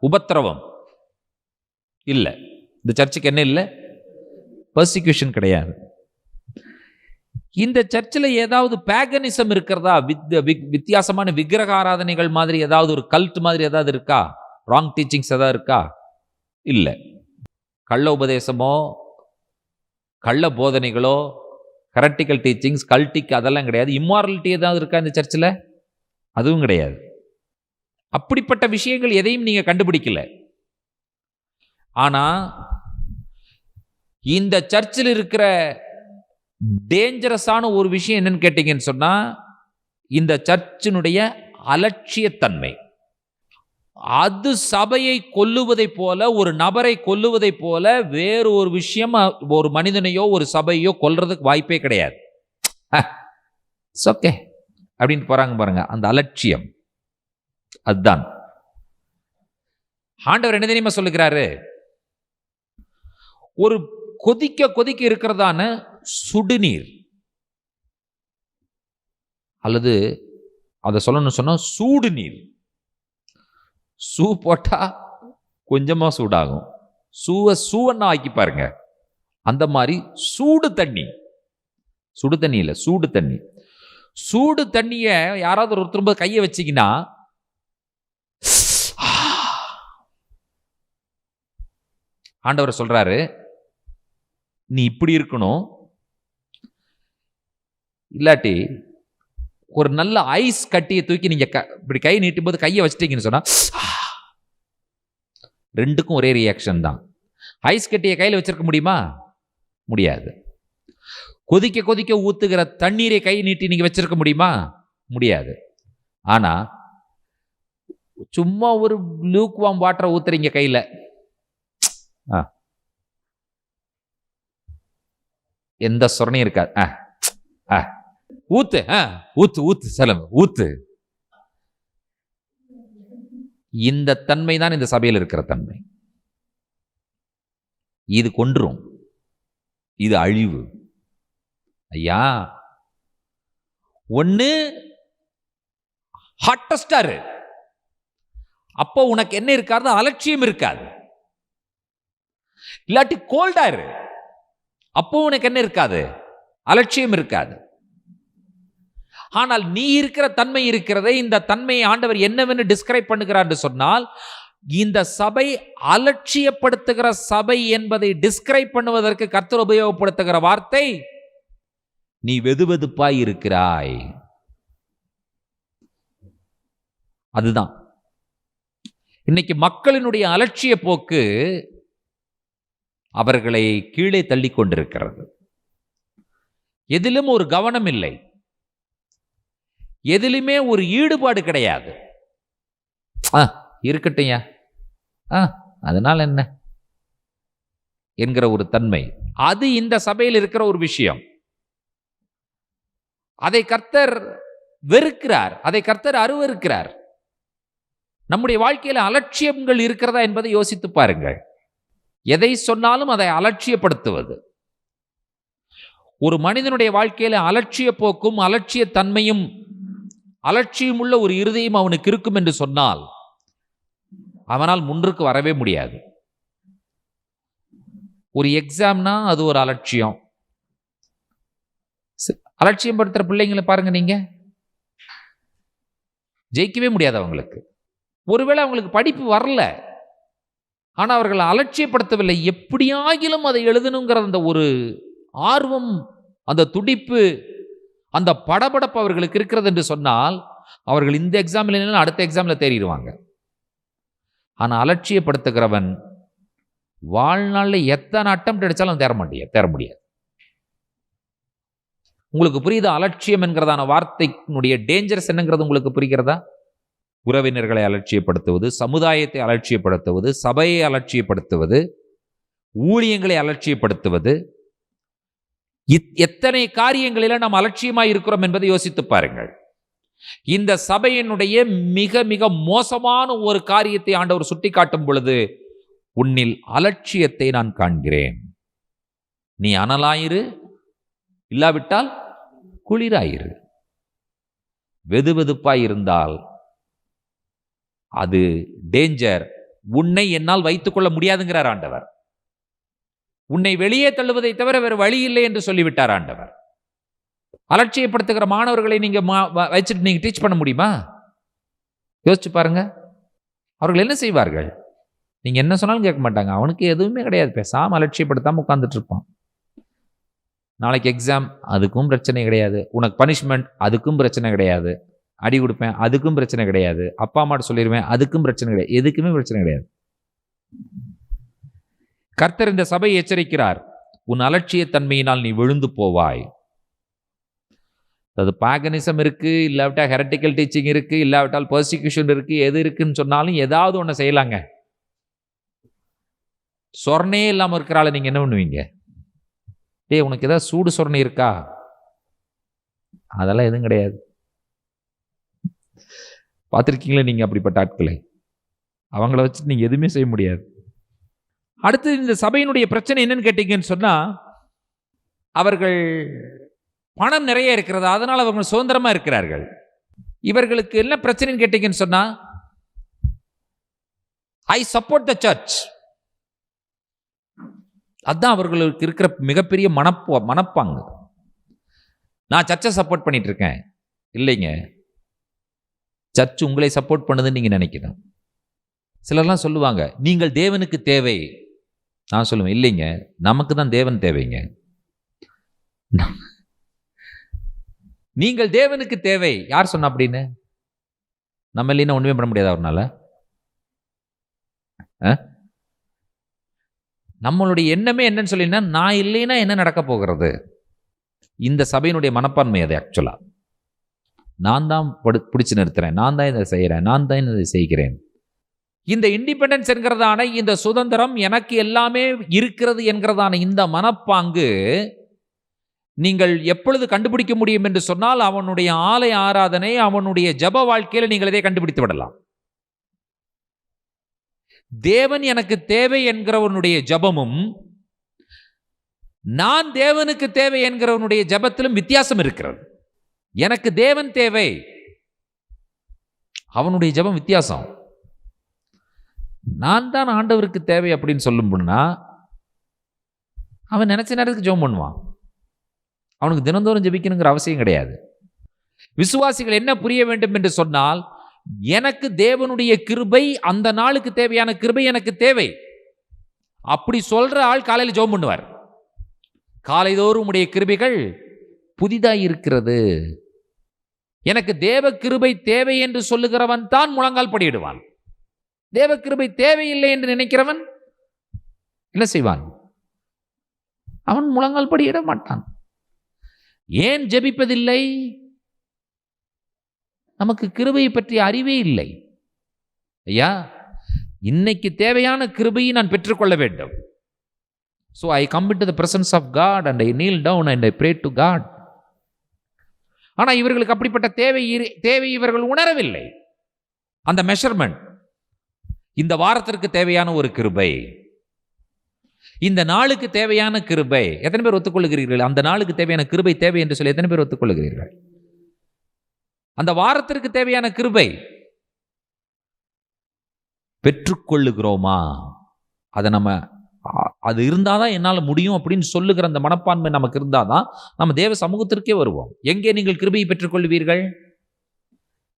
உபத்திரவம் இல்ல. இந்த சர்ச்சுக்கு என்ன இல்லை? பர்சிக்யூஷன் கிடையாது. இந்த சர்ச்சில் ஏதாவது பேகனிசம் இருக்கிறதா? வித்தியாசமான விக்கிரக ஆராதனைகள் மாதிரி ஏதாவது ஒரு கல்ட் மாதிரி ஏதாவது இருக்கா? ராங் டீச்சிங்ஸ் ஏதாவது இருக்கா? இல்லை. கள்ள உபதேசமோ கள்ள போதனைகளோ ஹெரட்டிக்கல் டீச்சிங்ஸ் கல்ட்டிக் அதெல்லாம் கிடையாது. இம்மாரலிட்டி ஏதாவது இருக்கா இந்த சர்ச்சில்? அதுவும் கிடையாது. அப்படிப்பட்ட விஷயங்கள் எதையும் நீங்க கண்டுபிடிக்கல. ஆனா இந்த சர்ச்சில் இருக்கிற டேஞ்சரஸான ஒரு விஷயம் என்னன்னு கேட்டீங்கன்னு சொன்னா, இந்த சர்ச்சினுடைய அலட்சியத்தன்மை. அது சபையை கொல்லுவதை போல, ஒரு நபரை கொல்லுவதை போல வேறு ஒரு விஷயம் ஒரு மனிதனையோ ஒரு சபையோ கொல்றதுக்கு வாய்ப்பே கிடையாது. ஓகே அப்படின்னு போறாங்க பாருங்க, அந்த அலட்சியம். அதுதான் ஆண்டவர் என்ன தெரியுமா சொல்லுகிறாரு? ஒரு கொதிக்க கொதிக்க இருக்கிறதான சுடுநீர், அல்லது அதை சொல்லணும்னு சொன்னா சூடு நீர். சூ போட்டா கொஞ்சமா சூடாகும், சூவன்னா ஆக்கி பாருங்க. அந்த மாதிரி சூடு தண்ணி, சுடு தண்ணி இல்லை, சூடு தண்ணி. சூடு தண்ணிய யாராவது ஒரு திரும்ப கையை வச்சிங்கன்னா ஆண்டவர் சொல்றாரு, நீ இப்படி இருக்கணும், இல்லாட்டி ஒரு நல்ல ஐஸ் கட்டியை தூக்கி நீங்க இப்படி கை நீட்டும் போது கையை வச்சிட்டீங்கன்னு சொன்னா ரெண்டுக்கும் ஒரே ரியாக்ஷன் தான். ஐஸ் கட்டியை கையில் வச்சிருக்க முடியுமா? முடியாது. கொதிக்க கொதிக்க ஊத்துகிற தண்ணீரை கை நீட்டி நீங்க வச்சிருக்க முடியுமா? முடியாது. ஆனா சும்மா ஒரு லூக் வார்ம் வாட்டரை ஊத்துறீங்க கையில, எந்த சொரணையும் இருக்காது. ஊத்து ஊத்து ஊத்து செலவு ஊத்து. இந்த தன்மை தான் இந்த சபையில் இருக்கிற தன்மை. இது கொன்றும், இது அழிவு. ஐயா, ஒண்ணு ஹாட்டஸ்டாரு, அப்போ உனக்கு என்ன இருக்காது? அலட்சியம் இருக்காது. இல்லாட்டி கோல்டாரு, அப்போ உனக்கு என்ன இருக்காது? அலட்சியம் இருக்காது. ஆனால் நீ இருக்கிற தன்மை இருக்கிறதே, இந்த தன்மையை ஆண்டவர் என்னவென்று டிஸ்கிரைப் பண்ணுகிறார் என்று சொன்னால், இந்த சபை அலட்சியப்படுத்துகிற சபை என்பதை டிஸ்கிரைப் பண்ணுவதற்கு கர்த்தர் உபயோகப்படுத்துகிற வார்த்தை, நீ வெதுவெதுப்பாய் இருக்கிறாய். அதுதான் இன்னைக்கு மக்களினுடைய அலட்சிய போக்கு அவர்களை கீழே தள்ளி கொண்டிருக்கிறது. எதிலும் ஒரு கவனம் இல்லை, எதிலுமே ஒரு ஈடுபாடு கிடையாது. இருக்கட்டையா, அதனால என்ன என்கிற ஒரு தன்மை, அது இந்த சபையில் இருக்கிற ஒரு விஷயம். அதை கர்த்தர் வெறுக்கிறார், அதை கர்த்தர் அருவருக்கிறார். நம்முடைய வாழ்க்கையில அலட்சியங்கள் இருக்கிறதா என்பதை யோசித்து பாருங்கள். எதை சொன்னாலும் அதை அலட்சியப்படுத்துவது. ஒரு மனிதனுடைய வாழ்க்கையில அலட்சிய போக்கும் அலட்சிய தன்மையும் அலட்சியம் உள்ள ஒரு இருதயம் அவனுக்கு இருக்கும் என்று சொன்னால் அவனால் முன்னுக்கு வரவே முடியாது. ஒரு எக்ஸாம்னா அது ஒரு அலட்சியம். அலட்சியம் படுத்துற பிள்ளைங்களை பாருங்க, நீங்க ஜெயிக்கவே முடியாது அவங்களுக்கு. ஒருவேளை அவங்களுக்கு படிப்பு வரல, ஆனா அவர்கள் அலட்சியப்படுத்தவில்லை. எப்படியாகிலும் அதை எழுதணுங்கிற அந்த ஒரு ஆர்வம், அந்த துடிப்பு, அந்த படபடப்பு அவர்களுக்கு இருக்கிறது என்று சொன்னால் அவர்கள் இந்த எக்ஸாம்ல இல்லைன்னா அடுத்த எக்ஸாம்ல தேறிடுவாங்க. ஆனா அலட்சியப்படுத்துகிறவன் வாழ்நாளில் எத்தனை அட்டம் அடிச்சாலும் தேர முடியாது. உங்களுக்கு புரியுதா? அலட்சியம் என்கிறதான வார்த்தையினுடைய டேஞ்சர்ஸ் என்னங்கிறது உங்களுக்கு புரிகிறதா? உறவினர்களை அலட்சியப்படுத்துவது, சமுதாயத்தை அலட்சியப்படுத்துவது, சபையை அலட்சியப்படுத்துவது, ஊழியங்களை அலட்சியப்படுத்துவது, எத்தனை காரியங்களில நாம் அலட்சியமாய் இருக்கிறோம் என்பதை யோசித்து பாருங்கள். இந்த சபையினுடைய மிக மிக மோசமான ஒரு காரியத்தை ஆண்டவர் சுட்டி காட்டும் பொழுது, உன்னில் அலட்சியத்தை நான் காண்கிறேன். நீ அனலாயிரு, இல்லாவிட்டால் குளிராயிரு. வெதுவெதுப்பாய் இருந்தால் அது டேஞ்சர். உன்னை என்னால் வைத்துக் கொள்ள முடியாதுங்கிறார் ஆண்டவர். உன்னை வெளியே தள்ளுவதை தவிர வேறு வழி இல்லை என்று சொல்லிவிட்டார் ஆண்டவர். அலட்சியப்படுத்துகிற மாணவர்களை நீங்க வச்சுட்டு நீங்க டீச் பண்ண முடியுமா? யோசிச்சு பாருங்க. அவர்கள் என்ன செய்வார்கள்? நீங்க என்ன சொன்னாலும் கேட்க மாட்டாங்க. அவனுக்கு எதுவுமே கிடையாது, பேசாம அலட்சியப்படுத்தாம உட்கார்ந்துட்டு இருப்பான். நாளைக்கு எக்ஸாம், அதுக்கும் பிரச்சனை கிடையாது. உனக்கு பனிஷ்மெண்ட், அதுக்கும் பிரச்சனை கிடையாது. அடி கொடுப்பேன், அதுக்கும் பிரச்சனை கிடையாது. அப்பா அம்மாட்ட சொல்லிடுவேன், அதுக்கும் பிரச்சனை கிடையாது. எதுக்குமே பிரச்சனை கிடையாது. கர்த்தர் இந்த சபையை எச்சரிக்கிறார், உன் அலட்சியத்தன்மையினால் நீ விழுந்து போவாய். அது பாகனிசம் இருக்கு, இல்லாவிட்டால் ஹெரட்டிக்கல் டீச்சிங் இருக்கு, இல்லாவிட்டால் பர்சிக்யூஷன் இருக்கு, எது இருக்குன்னு சொன்னாலும் ஏதாவது ஒன்று செய்யலாங்க. சொர்ணே இல்லாமல் இருக்கிறாள் நீங்க என்ன பண்ணுவீங்க? டே, உனக்கு ஏதாவது சூடு சொரணை இருக்கா? அதெல்லாம் எதுவும் கிடையாது. பார்த்துருக்கீங்களா நீங்க அப்படிப்பட்ட ஆட்களை? அவங்கள வச்சு நீங்க எதுவுமே செய்ய முடியாது. அடுத்து இந்த சபையினுடைய பிரச்சனை என்னன்னு கேட்டீங்கன்னு சொன்னா, அவர்கள் பணம் நிறைய இருக்கிறது, அதனால் அவங்க சுதந்திரமா இருக்கிறார்கள். இவர்களுக்கு என்ன பிரச்சனைன்னு கேட்டீங்கன்னு சொன்னா, ஐ சப்போர்ட் த சர்ச். அதுதான் அவர்களுக்கு இருக்கிற மிகப்பெரிய மனப்பாங்கு. நான் சர்ச்சை சப்போர்ட் பண்ணிட்டு இருக்கேன். இல்லைங்க, சர்ச் உங்களை சப்போர்ட் பண்ணுதுன்னு நீங்க நினைக்கணும். சிலர்லாம் சொல்லுவாங்க, நீங்கள் தேவனுக்கு தேவை. நான் சொல்லுவேன், இல்லைங்க, நமக்கு தான் தேவன் தேவைங்க. நீங்கள் தேவனுக்கு தேவை யார் சொன்ன அப்படின்னு? நம்ம இல்லைன்னா ஒண்ணுமே பண்ண முடியாது அவர்னால. நம்மளுடைய எண்ணமே என்னன்னு சொல்லினா, நான் இல்லைன்னா என்ன நடக்க போகிறது? இந்த சபையினுடைய மனப்பான்மை அது. ஆக்சுவலா நான் தான் பிடிச்சு நிறுத்துறேன், நான் தான் இதை செய்கிறேன், நான் தான் இதை செய்கிறேன். இந்த இண்டிபெண்டன்ஸ் என்கிறதான இந்த சுதந்திரம், எனக்கு எல்லாமே இருக்கிறது என்கிறதான இந்த மனப்பாங்கு நீங்கள் எப்பொழுது கண்டுபிடிக்க முடியும் என்று சொன்னால், அவனுடைய ஆலய ஆராதனை, அவனுடைய ஜப வாழ்க்கையில் நீங்கள் இதை கண்டுபிடித்து விடலாம். தேவன் எனக்கு தேவை என்கிறவனுடைய ஜபமும் நான் தேவனுக்கு தேவை என்கிறவனுடைய ஜபத்திலும் வித்தியாசம் இருக்கிறது. எனக்கு தேவன் தேவை, அவனுடைய ஜபம் வித்தியாசம். நான் தான் ஆண்டவருக்கு தேவை அப்படின்னு சொல்லும்போதுனா, அவன் நினைச்ச நேரத்துக்கு ஜெபம் பண்ணுவான். அவனுக்கு தினந்தோறும் ஜெபிக்கணுங்கிற அவசியம் கிடையாது. விசுவாசிகள் என்ன புரிய வேண்டும் என்று சொன்னால், எனக்கு தேவனுடைய கிருபை, அந்த நாளுக்கு தேவையான கிருபை எனக்கு தேவை. அப்படி சொல்ற ஆள் காலையில் ஜெபம் பண்ணுவார். காலைதோறும் உடைய கிருபைகள் புதிதாய் இருக்கிறது. எனக்கு தேவ கிருபை தேவை என்று சொல்லுகிறவன் தான் முழங்கால் படியிடுவான். தேவ கிருபை தேவையில்லை என்று நினைக்கிறவன் என்ன செய்வான்? அவன் முழங்கால் படியிட மாட்டான். ஏன் ஜெபிப்பதில்லை? நமக்கு கிருபையை பற்றிய அறிவே இல்லை. ஐயா, இன்னைக்கு தேவையான கிருபையை நான் பெற்றுக்கொள்ள வேண்டும். So I come into the presence of God and I kneel down and I pray to God. ஆனா இவர்களுக்கு அப்படிப்பட்ட தேவை இவர்கள் உணரவில்லை. அந்த மெஷர்மெண்ட், இந்த வாரத்திற்கு தேவையான ஒரு கிருபை, இந்த நாளுக்கு தேவையான கிருபை எத்தனை பேர் ஒத்துக்கொள்ளுகிறீர்கள்? அந்த நாளுக்கு தேவையான கிருபை தேவை என்று சொல்லி எத்தனை பேர் ஒத்துக்கொள்ளுகிறீர்கள்? அந்த வாரத்திற்கு தேவையான கிருபை பெற்றுக்கொள்ளுகிறோமா? அதை நம்ம அது இருந்தாதான் என்னால் முடியும் அப்படின்னு சொல்லுகிற அந்த மனப்பான்மை நமக்கு இருந்தாதான் நம்ம தேவ சமூகத்திற்கே வருவோம். எங்கே நீங்கள் கிருபையை பெற்றுக்கொள்வீர்கள்?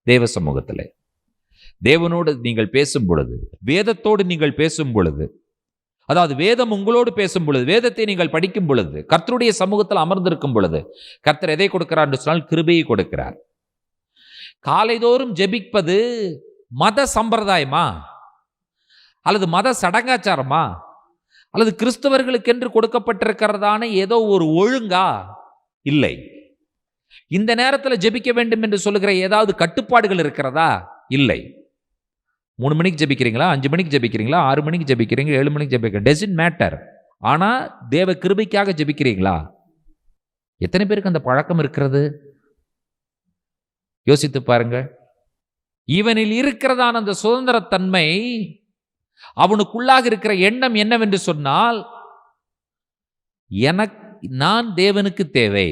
தேவ சமூகத்தில். தேவனோடு நீங்கள் பேசும் பொழுது, வேதத்தோடு நீங்கள் பேசும் பொழுது, அதாவது வேதம் உங்களோடு பேசும் பொழுது, வேதத்தை நீங்கள் படிக்கும் பொழுது, கர்த்தருடைய சமூகத்தில் அமர்ந்திருக்கும் பொழுது கர்த்தர் எதை கொடுக்கிறார் என்று சொன்னால் கிருபையை கொடுக்கிறார். காலைதோறும் ஜெபிப்பது மத சம்பிரதாயமா அல்லது மத சடங்காச்சாரமா அல்லது கிறிஸ்தவர்களுக்கென்று கொடுக்கப்பட்டிருக்கிறதான ஏதோ ஒரு ஒழுங்கா? இல்லை. இந்த நேரத்தில் ஜெபிக்க வேண்டும் என்று சொல்லுகிற ஏதாவது கட்டுப்பாடுகள் இருக்கிறதா? இல்லை. 3 மணிக்கு ஜெபிக்கிறீங்களா, 5 மணிக்கு ஜெபிக்கிறீங்களா, 6 மணிக்கு ஜெபிக்கிறீங்க, 7 மணிக்கு ஜெபிக்கிறீங்க, டசன்ட் மேட்டர். ஆனால் தேவ கிருபைக்காக ஜெபிக்கிறீங்களா? எத்தனை பேருக்கு அந்த பழக்கம் இருக்கிறது? யோசித்து பாருங்க. இவனில் இருக்கிறதான அந்த சுதந்திரத்தன்மை, அவனுக்குள்ளாக இருக்கிற எண்ணம் என்னவென்று சொன்னால், நான் தேவனுக்கு தேவை,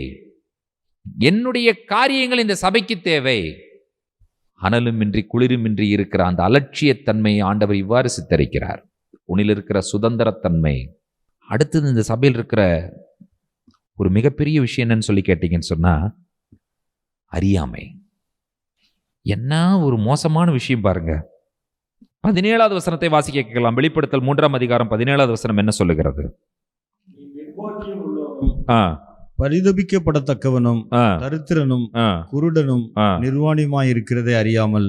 என்னுடைய காரியங்கள் இந்த சபைக்கு தேவை. அனலுமின்றி குளிருமின்றி இருக்கிற அந்த அலட்சியத்தன்மையை ஆண்டவர் இவ்வாறு சித்தரிக்கிறார். உன்னில் இருக்கிற சுதந்திரத்தன்மை. அடுத்தது இந்த சபையில் இருக்கிற ஒரு மிகப்பெரிய விஷயம் என்னன்னு சொல்லி கேட்டீங்கன்னு சொன்னா, அறியாமை. என்ன ஒரு மோசமான விஷயம் பாருங்க. 17வது வசனத்தை வாசிக்க கேட்கலாம். வெளிப்படுத்தல் 3ஆம் அதிகாரம் 17வது வசனம் என்ன சொல்லுகிறது? பரிதபிக்கப்படத்தக்கவனும் தரித்திரனும் குருடனும் நிர்வாணியுமாயிருக்கிறதை அறியாமல்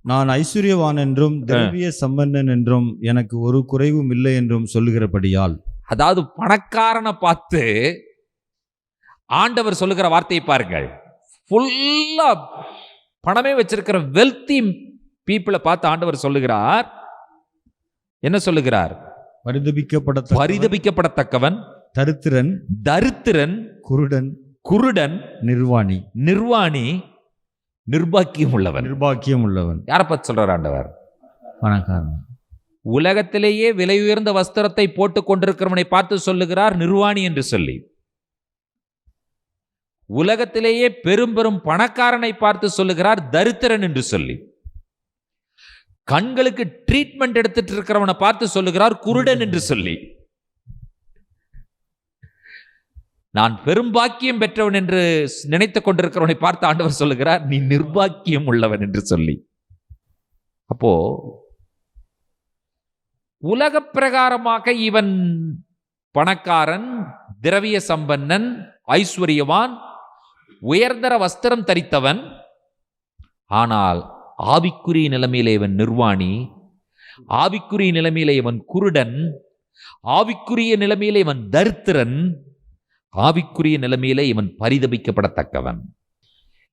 நான் ஐஸ்வர்யவான் என்றும் திரவிய சம்பன்னன் என்றும் எனக்கு ஒரு குறைவும் இல்லை என்றும் சொல்லுகிறபடியால். அதாவது பணக்காரனை பார்த்து ஆண்டவர் சொல்லுகிற வார்த்தையை பாருங்கள். ஃபுல்லா பணமே வச்சிருக்கிற வெல்தி பீப்புளை பார்த்து ஆண்டவர் சொல்லுகிறார். என்ன சொல்லுகிறார்? பரிதபிக்கப்படத்தக்கவன், தரித்திரன், குருடன், நிர்வாணி, நிர்பாக்கியம் உள்ளவன். யாரை பார்த்து சொல்றார் ஆண்டவர்? பணக்காரன். உலகத்திலேயே விலை உயர்ந்த வஸ்திரத்தை போட்டுக் கொண்டிருக்கிறவனை பார்த்து சொல்லுகிறார் நிர்வாணி என்று சொல்லி. உலகத்திலேயே பெரும் பெரும் பணக்காரனை பார்த்து சொல்லுகிறார் தரித்திரன் என்று சொல்லி. கண்களுக்கு ட்ரீட்மெண்ட் எடுத்துட்டு இருக்கிறவனை பார்த்து சொல்லுகிறார் குருடன் என்று சொல்லி. நான் பெரும்பாக்கியம் பெற்றவன் என்று நினைத்துக் கொண்டிருக்கிறவனை பார்த்து ஆண்டவர் சொல்லுகிறார் நீ நிர்பாக்கியம் உள்ளவன் என்று சொல்லி. அப்போ உலக பிரகாரமாக இவன் பணக்காரன், திரவிய சம்பன்னன், ஐஸ்வர்யவான், உயர்தர வஸ்திரம் தரித்தவன். ஆனால் ஆவிக்குரிய நிலைமையிலே இவன் நிர்வாணி, ஆவிக்குரிய நிலைமையிலே இவன் குருடன், ஆவிக்குரிய நிலைமையிலே இவன் தரித்திரன், ஆவிக்குரிய நிலைமையிலே இவன் பரிதபிக்கப்படத்தக்கவன்.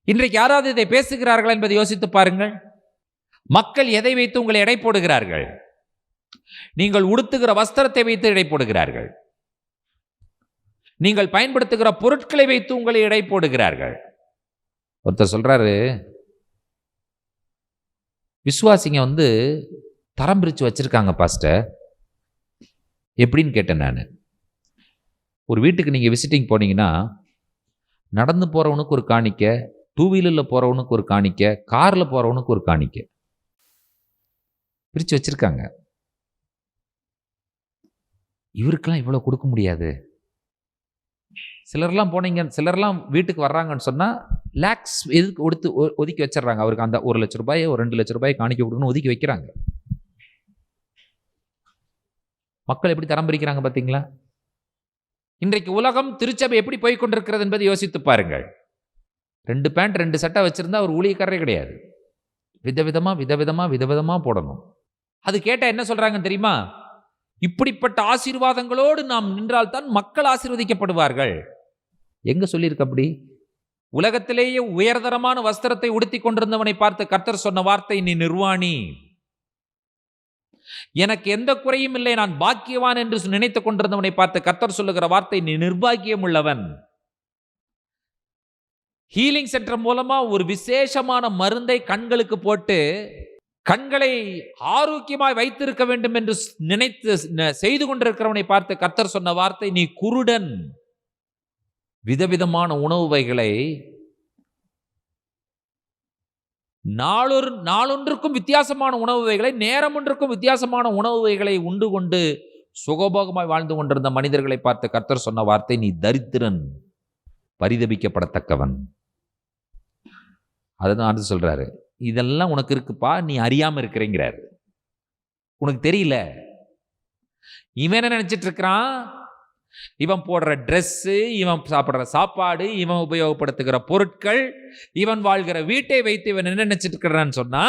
இன்றைக்கு யாராவது இதை பேசுகிறார்கள் என்பதை யோசித்து பாருங்கள். மக்கள் எதை வைத்து உங்களை எடை போடுகிறார்கள்? நீங்கள் உடுத்துகிற வஸ்திரத்தை வைத்து எடை போடுகிறார்கள். நீங்கள் பயன்படுத்துகிற பொருட்களை வைத்து உங்களை எடை போடுகிறார்கள். ஒருத்தர் சொல்றாரு, விசுவாசிங்க தரம் பிரித்து வச்சிருக்காங்க பாஸ்டர். எப்படின்னு கேட்டேன் நான். ஒரு வீட்டுக்கு நீங்கள் விசிட்டிங் போனீங்கன்னா நடந்து போகிறவனுக்கு ஒரு காணிக்க, 2 வீலரில் போகிறவனுக்கு ஒரு காணிக்க, காரில் போகிறவனுக்கு ஒரு காணிக்க பிரித்து வச்சிருக்காங்க. இவருக்கெல்லாம் இவ்வளோ கொடுக்க முடியாது. சிலர்லாம் போனீங்க, சிலர்லாம் வீட்டுக்கு வர்றாங்கன்னு சொன்னால் லேக்ஸ் எதுக்கு ஒதுக்கி வச்சிடறாங்க. அவருக்கு அந்த 1 லட்ச ரூபாய், ஒரு 2 லட்ச ரூபாய் காணிக்க கொடுக்கணும் ஒதுக்கி வைக்கிறாங்க. மக்கள் எப்படி தரம் பிரிக்கிறாங்க பார்த்தீங்களா? இன்றைக்கு உலகம், திருச்சபை எப்படி போய் கொண்டிருக்கிறது என்பதை யோசித்து பாருங்கள். 2 பேண்ட் 2 சட்டை வச்சிருந்தா ஒரு ஊழியக்காரரே கிடையாது. விதவிதமா போடணும். அது கேட்டால் என்ன சொல்றாங்க தெரியுமா? இப்படிப்பட்ட ஆசீர்வாதங்களோடு நாம் நின்றால்தான் மக்கள் ஆசீர்வதிக்கப்படுவார்கள். எங்க சொல்லியிருக்கு அப்படி? உலகத்திலேயே உயர்தரமான வஸ்திரத்தை உடுத்தி கொண்டிருந்தவனை பார்த்து கர்த்தர் சொன்ன வார்த்தை நீ நிர்வாணி, எனக்கு எந்த குறையும் இல்லை, நான் பாக்கியவான் என்று நினைத்துக் கொண்டிருந்தவனை பார்த்து கர்த்தர் சொல்லுகிற வார்த்தை நீ நிர்பாக்கியம் உள்ளவன். ஹீலிங் சென்டர் மூலமா ஒரு விசேஷமான மருந்தை கண்களுக்கு போட்டு கண்களை ஆரோக்கியமாய் வைத்திருக்க வேண்டும் என்று நினைத்து செய்து கொண்டிருக்கிறவனை பார்த்து கர்த்தர் சொன்ன வார்த்தை, நீ குருடன். விதவிதமான உணவு வகைகளை நாளொன்றுக்கும் வித்தியாசமான உணவு வகைகளை, நேரம் ஒன்றுக்கும் வித்தியாசமான உணவு வகைகளை உண்டு கொண்டு சுகபோகமாய் வாழ்ந்து கொண்டிருந்த மனிதர்களை பார்த்து கர்த்தர் சொன்ன வார்த்தை, நீ தரித்திரன், பரிதபிக்கப்படத்தக்கவன். அதுதான் சொல்றாரு, இதெல்லாம் உனக்கு இருக்குப்பா, நீ அறியாம இருக்கிறேங்கிறாரு. உனக்கு தெரியல. இவன் என்ன நினைச்சிட்டு இருக்கிறான், இவன் போடுற ட்ரெஸ்ஸு, இவன் சாப்பிட்ற சாப்பாடு, இவன் உபயோகப்படுத்துகிற பொருட்கள், இவன் வாழ்கிற வீட்டை வைத்து இவன் என்ன நினைச்சிட்டு இருக்கிறான்னு சொன்னா,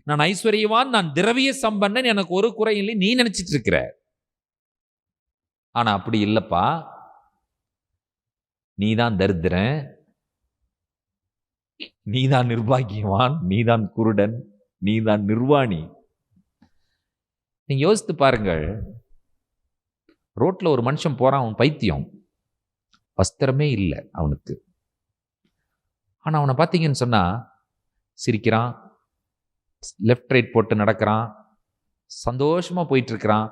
நான் ஐஸ்வர்யவான், நான் திரவிய சம்பன்னன், எனக்கு ஒரு குறை இல்லை நீ நினைச்சிட்டு இருக்கிற. ஆனா அப்படி இல்லப்பா, நீதான் தரித்திரன், நீதான் நிர்பாகியவான், நீதான் குருடன், நீதான் நிர்வாணி. நீங்க யோசித்து பாருங்கள், ரோட்ல ஒரு மனுஷன் போறான், அவன் பைத்தியம், வஸ்திரமே இல்லை அவனுக்கு. ஆனா அவனை பார்த்தீங்கன்னு சொன்னா சிரிக்கிறான், லெஃப்ட் ரைட் போட்டு நடக்கிறான், சந்தோஷமா போயிட்டு இருக்கிறான்,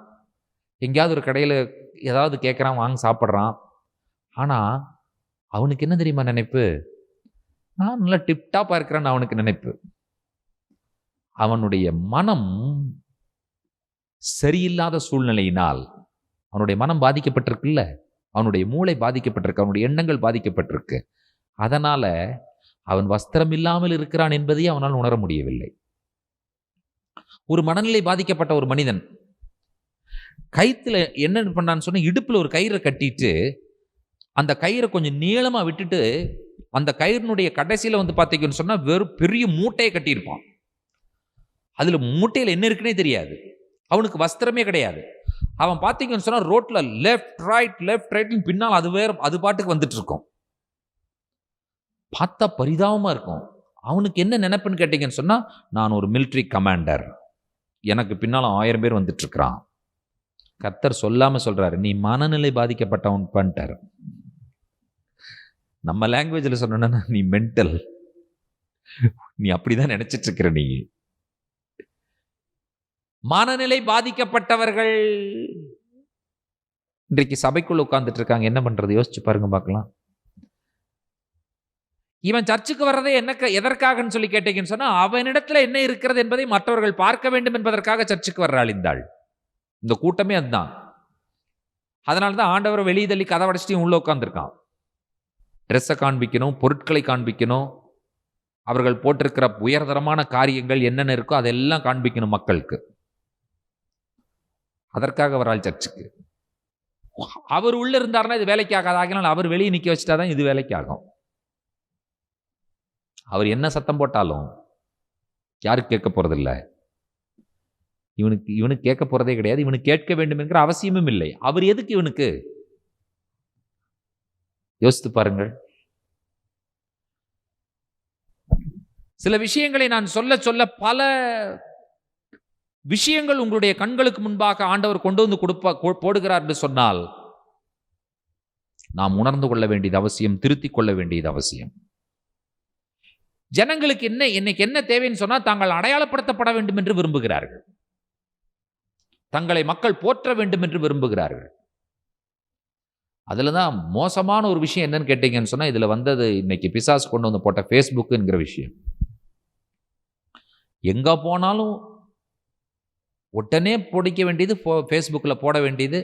எங்கேயாவது ஒரு கடையில் ஏதாவது கேட்குறான், வாங்க சாப்பிட்றான். ஆனா அவனுக்கு என்ன தெரியுமா நினைப்பு, நான் நல்லா டிப்டாப்பாக இருக்கிறான்னு அவனுக்கு நினைப்பு. அவனுடைய மனம் சரியில்லாத சூழ்நிலையினால் அவனுடைய மனம் பாதிக்கப்பட்டிருக்குல்ல, அவனுடைய மூளை பாதிக்கப்பட்டிருக்கு, அவனுடைய எண்ணங்கள் பாதிக்கப்பட்டிருக்கு. அதனால அவன் வஸ்திரம் இல்லாமல் இருக்கிறான் என்பதையே அவனால் உணர முடியவில்லை. ஒரு மனநிலை பாதிக்கப்பட்ட ஒரு மனிதன் கயித்துல என்ன பண்ணான்னு சொன்னா, இடுப்புல ஒரு கயிறை கட்டிட்டு அந்த கயிறை கொஞ்சம் நீளமா விட்டுட்டு அந்த கயிறினுடைய கடைசியில வந்து பார்த்தீங்கன்னு சொன்னா வெறும் பெரிய மூட்டையை கட்டியிருப்பான். அதுல மூட்டையில் என்ன இருக்குன்னே தெரியாது, அவனுக்கு வஸ்திரமே கிடையாது. அவன் பார்த்தீங்கன்னு சொன்னா ரோட்ல லெஃப்ட் ரைட் பின்னால் அது வேற அது பாட்டுக்கு வந்துட்டு இருக்கும். பார்த்தா பரிதாபமா இருக்கும். அவனுக்கு என்ன நினைப்புன்னு கேட்டீங்கன்னு சொன்னா, நான் ஒரு மிலிட்ரி கமாண்டர், எனக்கு பின்னால் 1000 பேர் வந்துட்டு இருக்கிறான். கர்த்தர் சொல்லாம சொல்றாரு, நீ மனநிலை பாதிக்கப்பட்டவன் பண்ணிட்டாரு. நம்ம லாங்குவேஜில் சொன்னா, நீ மென்டல், நீ அப்படிதான் நினைச்சிட்டு இருக்கிற. நீ மனநிலை பாதிக்கப்பட்டவர்கள் இன்றைக்கு சபைக்குள்ள உட்கார்ந்துட்டு இருக்காங்க. என்ன பண்றது யோசிச்சு பாருங்க பார்க்கலாம். இவன் சர்ச்சுக்கு வர்றதே என்ன எதற்காகன்னு சொல்லி கேட்டீங்கன்னு சொன்னா, அவனிடத்துல என்ன இருக்கிறது என்பதை மற்றவர்கள் பார்க்க வேண்டும் என்பதற்காக சர்ச்சுக்கு வர்றாள் இந்த கூட்டமே. அதுதான். அதனால்தான் ஆண்டவர் வெளியே தள்ளி கதை அடைச்சிட்டு உள்ள உட்கார்ந்துருக்கான். ட்ரெஸ்ஸை காண்பிக்கணும், பொருட்களை காண்பிக்கணும், அவர்கள் போட்டிருக்கிற உயர்தரமான காரியங்கள் என்னென்ன இருக்கோ அதெல்லாம் காண்பிக்கணும் மக்களுக்கு. அதற்காக வராள் சர்ச்சுக்கு. அவர் உள்ள இருந்தாருன்னா இது வேலைக்கு ஆகாது. ஆகினால் அவர் வெளியே நிற்க வச்சுட்டாதான் இது வேலைக்கு ஆகும். அவர் என்ன சத்தம் போட்டாலும் யாருக்கு கேட்க போறதில்லை. இவனுக்கு கேட்க போறதே கிடையாது. இவனுக்கு கேட்க வேண்டும் என்கிற அவசியமும் இல்லை. அவர் எதுக்கு இவனுக்கு? யோசித்து பாருங்கள். சில விஷயங்களை நான் சொல்ல சொல்ல பல விஷயங்கள் உங்களுடைய கண்களுக்கு முன்பாக ஆண்டவர் கொண்டு வந்து போடுகிறார் என்று சொன்னால் நாம் உணர்ந்து கொள்ள வேண்டியது அவசியம், திருத்திக் கொள்ள வேண்டியது அவசியம். ஜனங்களுக்கு இன்னைக்கு என்ன தேவைன்னு சொன்னா, தாங்கள் அடையாளப்படுத்தப்பட வேண்டும் என்று விரும்புகிறார்கள், தங்களை மக்கள் போற்ற வேண்டும் என்று விரும்புகிறார்கள். அதுலதான் மோசமான ஒரு விஷயம் என்னன்னு கேட்டீங்கன்னு சொன்னா, இதுல வந்தது இன்னைக்கு பிசாசு கொண்டு வந்து போட்ட ஃபேஸ்புக்குங்கிற விஷயம். எங்க போனாலும் உடனே பிடிக்க வேண்டியது, ஃபேஸ்புக்கில் போட வேண்டியது,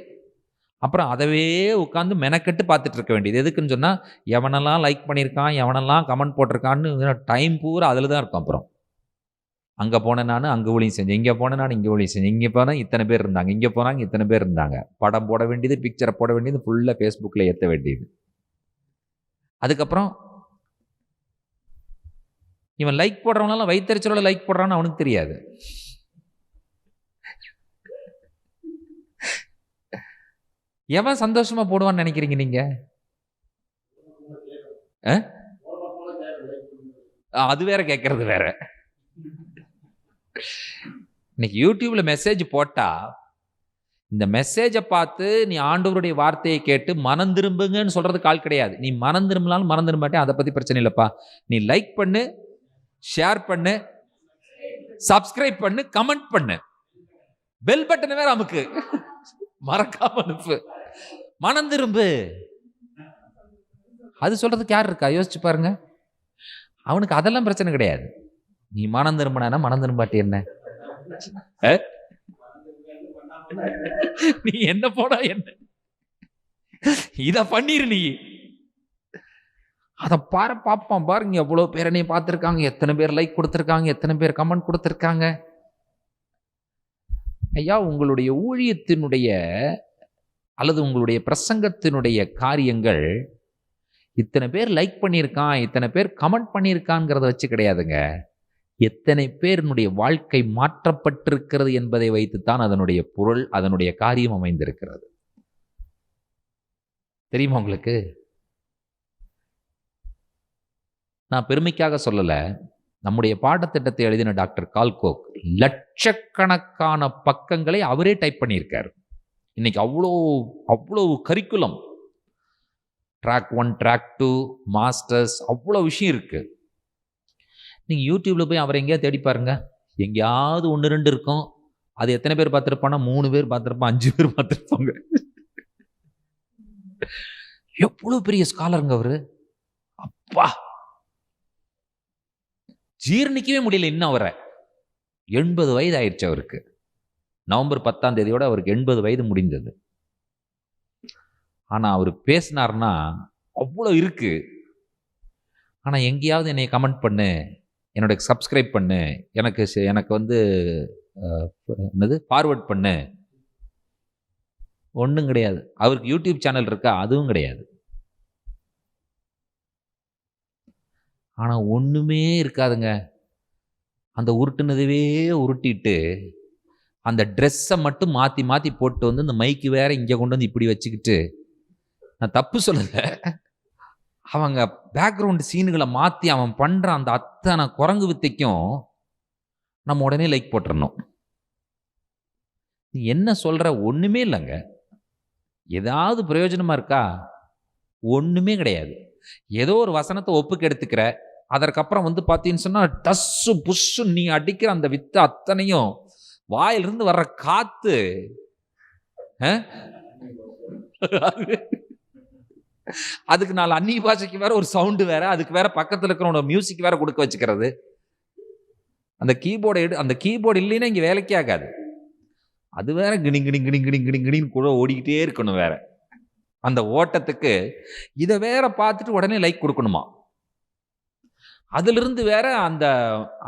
அப்புறம் அதவே உட்காந்து மெனக்கெட்டு பார்த்துட்டு இருக்க வேண்டியது. எதுக்குன்னு சொன்னால், எவனெல்லாம் லைக் பண்ணியிருக்கான், எவனெல்லாம் கமெண்ட் போட்டிருக்கான்னு டைம் பூரா அதில் தான் இருக்கும். அப்புறம் அங்கே போனேன், நான் அங்கே ஒளியும் செஞ்சேன், இங்கே போனேன், நான் இங்கே ஒளியும் செஞ்சேன், இங்கே போனால் இத்தனை பேர் இருந்தாங்க, இங்கே போனாங்க இத்தனை பேர் இருந்தாங்க. படம் போட வேண்டியது, பிக்சரை போட வேண்டியது, ஃபுல்லாக ஃபேஸ்புக்கில் ஏற்ற வேண்டியது. அதுக்கப்புறம் இவன் லைக் போடுறவனால வைத்தறிச்சலோட லைக் போடுறான்னு அவனுக்கு தெரியாது. எவன் சந்தோஷமா போடுவான்னு நினைக்கிறீங்க நீங்க? அது வேற, கேட்கறது வேற. இன்னைக்கு யூடியூப்ல மெசேஜ் போட்டா, இந்த மெசேஜை பார்த்து நீ ஆண்டவருடைய வார்த்தையை கேட்டு மனம் திரும்புங்கன்னு சொல்றதுக்கு ஆள் கிடையாது. நீ மனம் திரும்பினாலும் மனம் திரும்ப மாட்டேன், அதை பத்தி பிரச்சனை இல்லப்பா. நீ லைக் பண்ணு, ஷேர் பண்ணு, சப்ஸ்கிரைப் பண்ணு, கமெண்ட் பண்ணு, பெல் பட்டன் வேற அமுக்கு, மறக்காம அனுப்பு, மனம் திரும்பு. அது சொல்றதுக்கு யார் இருக்கா? யோசிச்சு பாருங்க. அவனுக்கு அதெல்லாம் பிரச்சனை கிடையாது. நீ மனம் திரும்பினா மனம் திரும்பாட்டி என்ன, நீ என்ன போடா என்ன, இத பண்ணிரு, நீ அத பாரு, பாப்பான் பாருங்க. எவ்வளவு பேர் என்னை பார்த்திருக்காங்க, எத்தனை பேர் லைக் கொடுத்திருக்காங்க, எத்தனை பேர் கமெண்ட் கொடுத்திருக்காங்க. ஐயா, உங்களுடைய ஊழியத்தினுடைய அல்லது உங்களுடைய பிரசங்கத்தினுடைய காரியங்கள் இத்தனை பேர் லைக் பண்ணியிருக்கான், இத்தனை பேர் கமெண்ட் பண்ணியிருக்காங்கிறத வச்சு கிடையாதுங்க. எத்தனை பேருடைய வாழ்க்கை மாற்றப்பட்டிருக்கிறது என்பதை வைத்துத்தான் அதனுடைய பொருள், அதனுடைய காரியம் அமைந்திருக்கிறது. தெரியுமா உங்களுக்கு? நான் பெருமைக்காக சொல்லல. நம்முடைய பாடத்திட்டத்தை எழுதின டாக்டர் கால்கோக் லட்சக்கணக்கான பக்கங்களை அவரே டைப் பண்ணியிருக்காரு. இன்னைக்கு அவ்வளோ கரிக்குலம், ட்ராக் 1, ட்ராக் 2, மாஸ்டர்ஸ், அவ்வளோ விஷயம் இருக்கு. நீங்கள் யூடியூப்ல போய் அவரை எங்கேயா தேடி பாருங்க, எங்கேயாவது 1, 2 இருக்கும். அது எத்தனை பேர் பார்த்துருப்பானா? 3 பேர் பார்த்துருப்பான், 5 பேர் பார்த்துருப்பாங்க. எவ்வளோ பெரிய ஸ்காலருங்க அவரு! அப்பா, ஜீர்ணிக்கவே முடியல இன்னும் அவரை. 80 வயது ஆயிடுச்சு அவருக்கு. நவம்பர் 10ஆம் தேதியோட அவருக்கு 80 வயது முடிந்தது. ஆனா அவர் பேசினார்னா அவ்வளோ இருக்கு. ஆனா எங்கேயாவது என்னை கமெண்ட் பண்ணு, என்னோட சப்ஸ்கிரைப் பண்ணு, எனக்கு வந்து என்னது ஃபார்வர்ட் பண்ணு, ஒன்றும் கிடையாது. அவருக்கு யூடியூப் சேனல் இருக்கா? அதுவும் கிடையாது. ஆனா ஒண்ணுமே இருக்காதுங்க. அந்த உருட்டுனதுவே உருட்டிட்டு அந்த ட்ரெஸ்ஸை மட்டும் மாற்றி மாற்றி போட்டு வந்து இந்த மைக்கு வேற இங்கே கொண்டு வந்து இப்படி வச்சுக்கிட்டு, நான் தப்பு சொல்லலை, அவங்க பேக்ரவுண்ட் சீனுகளை மாற்றி அவன் பண்ணுற அந்த அத்தனை குரங்கு வித்தைக்கும் நம்ம உடனே லைக் போட்டுறணும். நீ என்ன சொல்கிற? ஒன்றுமே இல்லைங்க. ஏதாவது பிரயோஜனமாக இருக்கா? ஒன்றுமே கிடையாது. ஏதோ ஒரு வசனத்தை ஒப்புக்கு எடுத்துக்கிற, அதற்கப்புறம் வந்து பார்த்தீங்கன்னு சொன்னால் டஸ்ஸு புஷ்ஷு நீ அடிக்கிற அந்த வித்தை அத்தனையும் வாயிலிருந்து வர்ற காத்து, அதுக்கு 4 அந்நிய பாஷைக்கு வேற ஒரு சவுண்டு வேற, அதுக்கு வேற பக்கத்தில் இருக்கிற மியூசிக் வேற கொடுக்க வச்சுக்கிறது. அந்த கீபோர்டு இல்லைன்னா இங்கே வேலைக்கே ஆகாது. அது வேற கிணி கிணி கிணி கிணி கிணி கிணின்னு கூட ஓடிக்கிட்டே இருக்கணும் வேற. அந்த ஓட்டத்துக்கு இதை வேற பார்த்துட்டு உடனே லைக் கொடுக்கணுமா? அதிலிருந்து வேற அந்த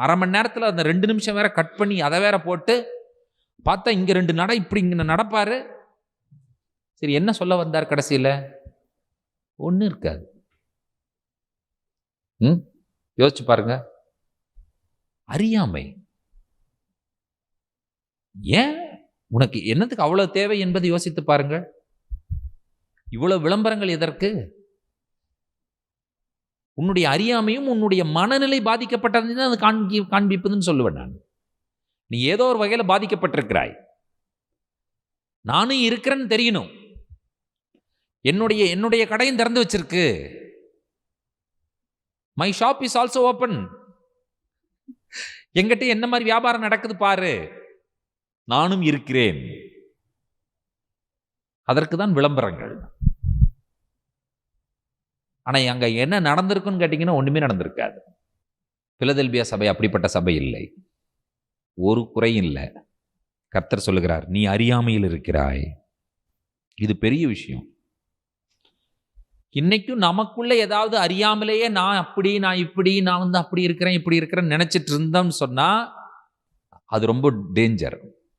அரை மணி நேரத்தில் அந்த 2 நிமிஷம் வேற கட் பண்ணி அதை வேற போட்டு பார்த்தா இங்க 2 நடை இப்படி இங்க நடப்பாரு. சரி, என்ன சொல்ல வந்தார் கடைசியில்? ஒன்றும் இருக்காது. யோசிச்சு பாருங்க. அறியாமை. ஏன் உனக்கு என்னத்துக்கு அவ்வளவு தேவை என்பதை யோசித்து பாருங்க. இவ்வளவு விளம்பரங்கள் எதற்கு? உன்னுடைய அறியாமையும் உன்னுடைய மனநிலை பாதிக்கப்பட்டது அது காண்பிப்பதுன்னு சொல்லுவேன் நான். நீ ஏதோ ஒரு வகையில் பாதிக்கப்பட்டிருக்கிறாய். நானும் இருக்கிறேன்னு தெரியணும். என்னுடைய கடையும் திறந்து வச்சிருக்கு. My shop is also open. எங்கிட்ட என்ன மாதிரி வியாபாரம் நடக்குது பாரு, நானும் இருக்கிறேன். அதற்கு தான் விளம்பரங்கள். ஆனா அங்க என்ன நடந்திருக்குன்னு கேட்டீங்கன்னா ஒண்ணுமே நடந்திருக்காது. பிலதெல்பியா சபை அப்படிப்பட்ட சபை இல்லை, ஒரு குறையும் இல்லை. கர்த்தர் சொல்லுகிறார், நீ அறியாமையில் இருக்கிறாய். இது பெரிய விஷயம். இன்னைக்கும் நமக்குள்ள ஏதாவது அறியாமலேயே நான் அப்படி, நான் இப்படி, நான் வந்து அப்படி இருக்கிறேன், இப்படி இருக்கிறேன்னு நினைச்சிட்டு இருந்தோம்னு சொன்னா அது ரொம்ப டேஞ்சர்.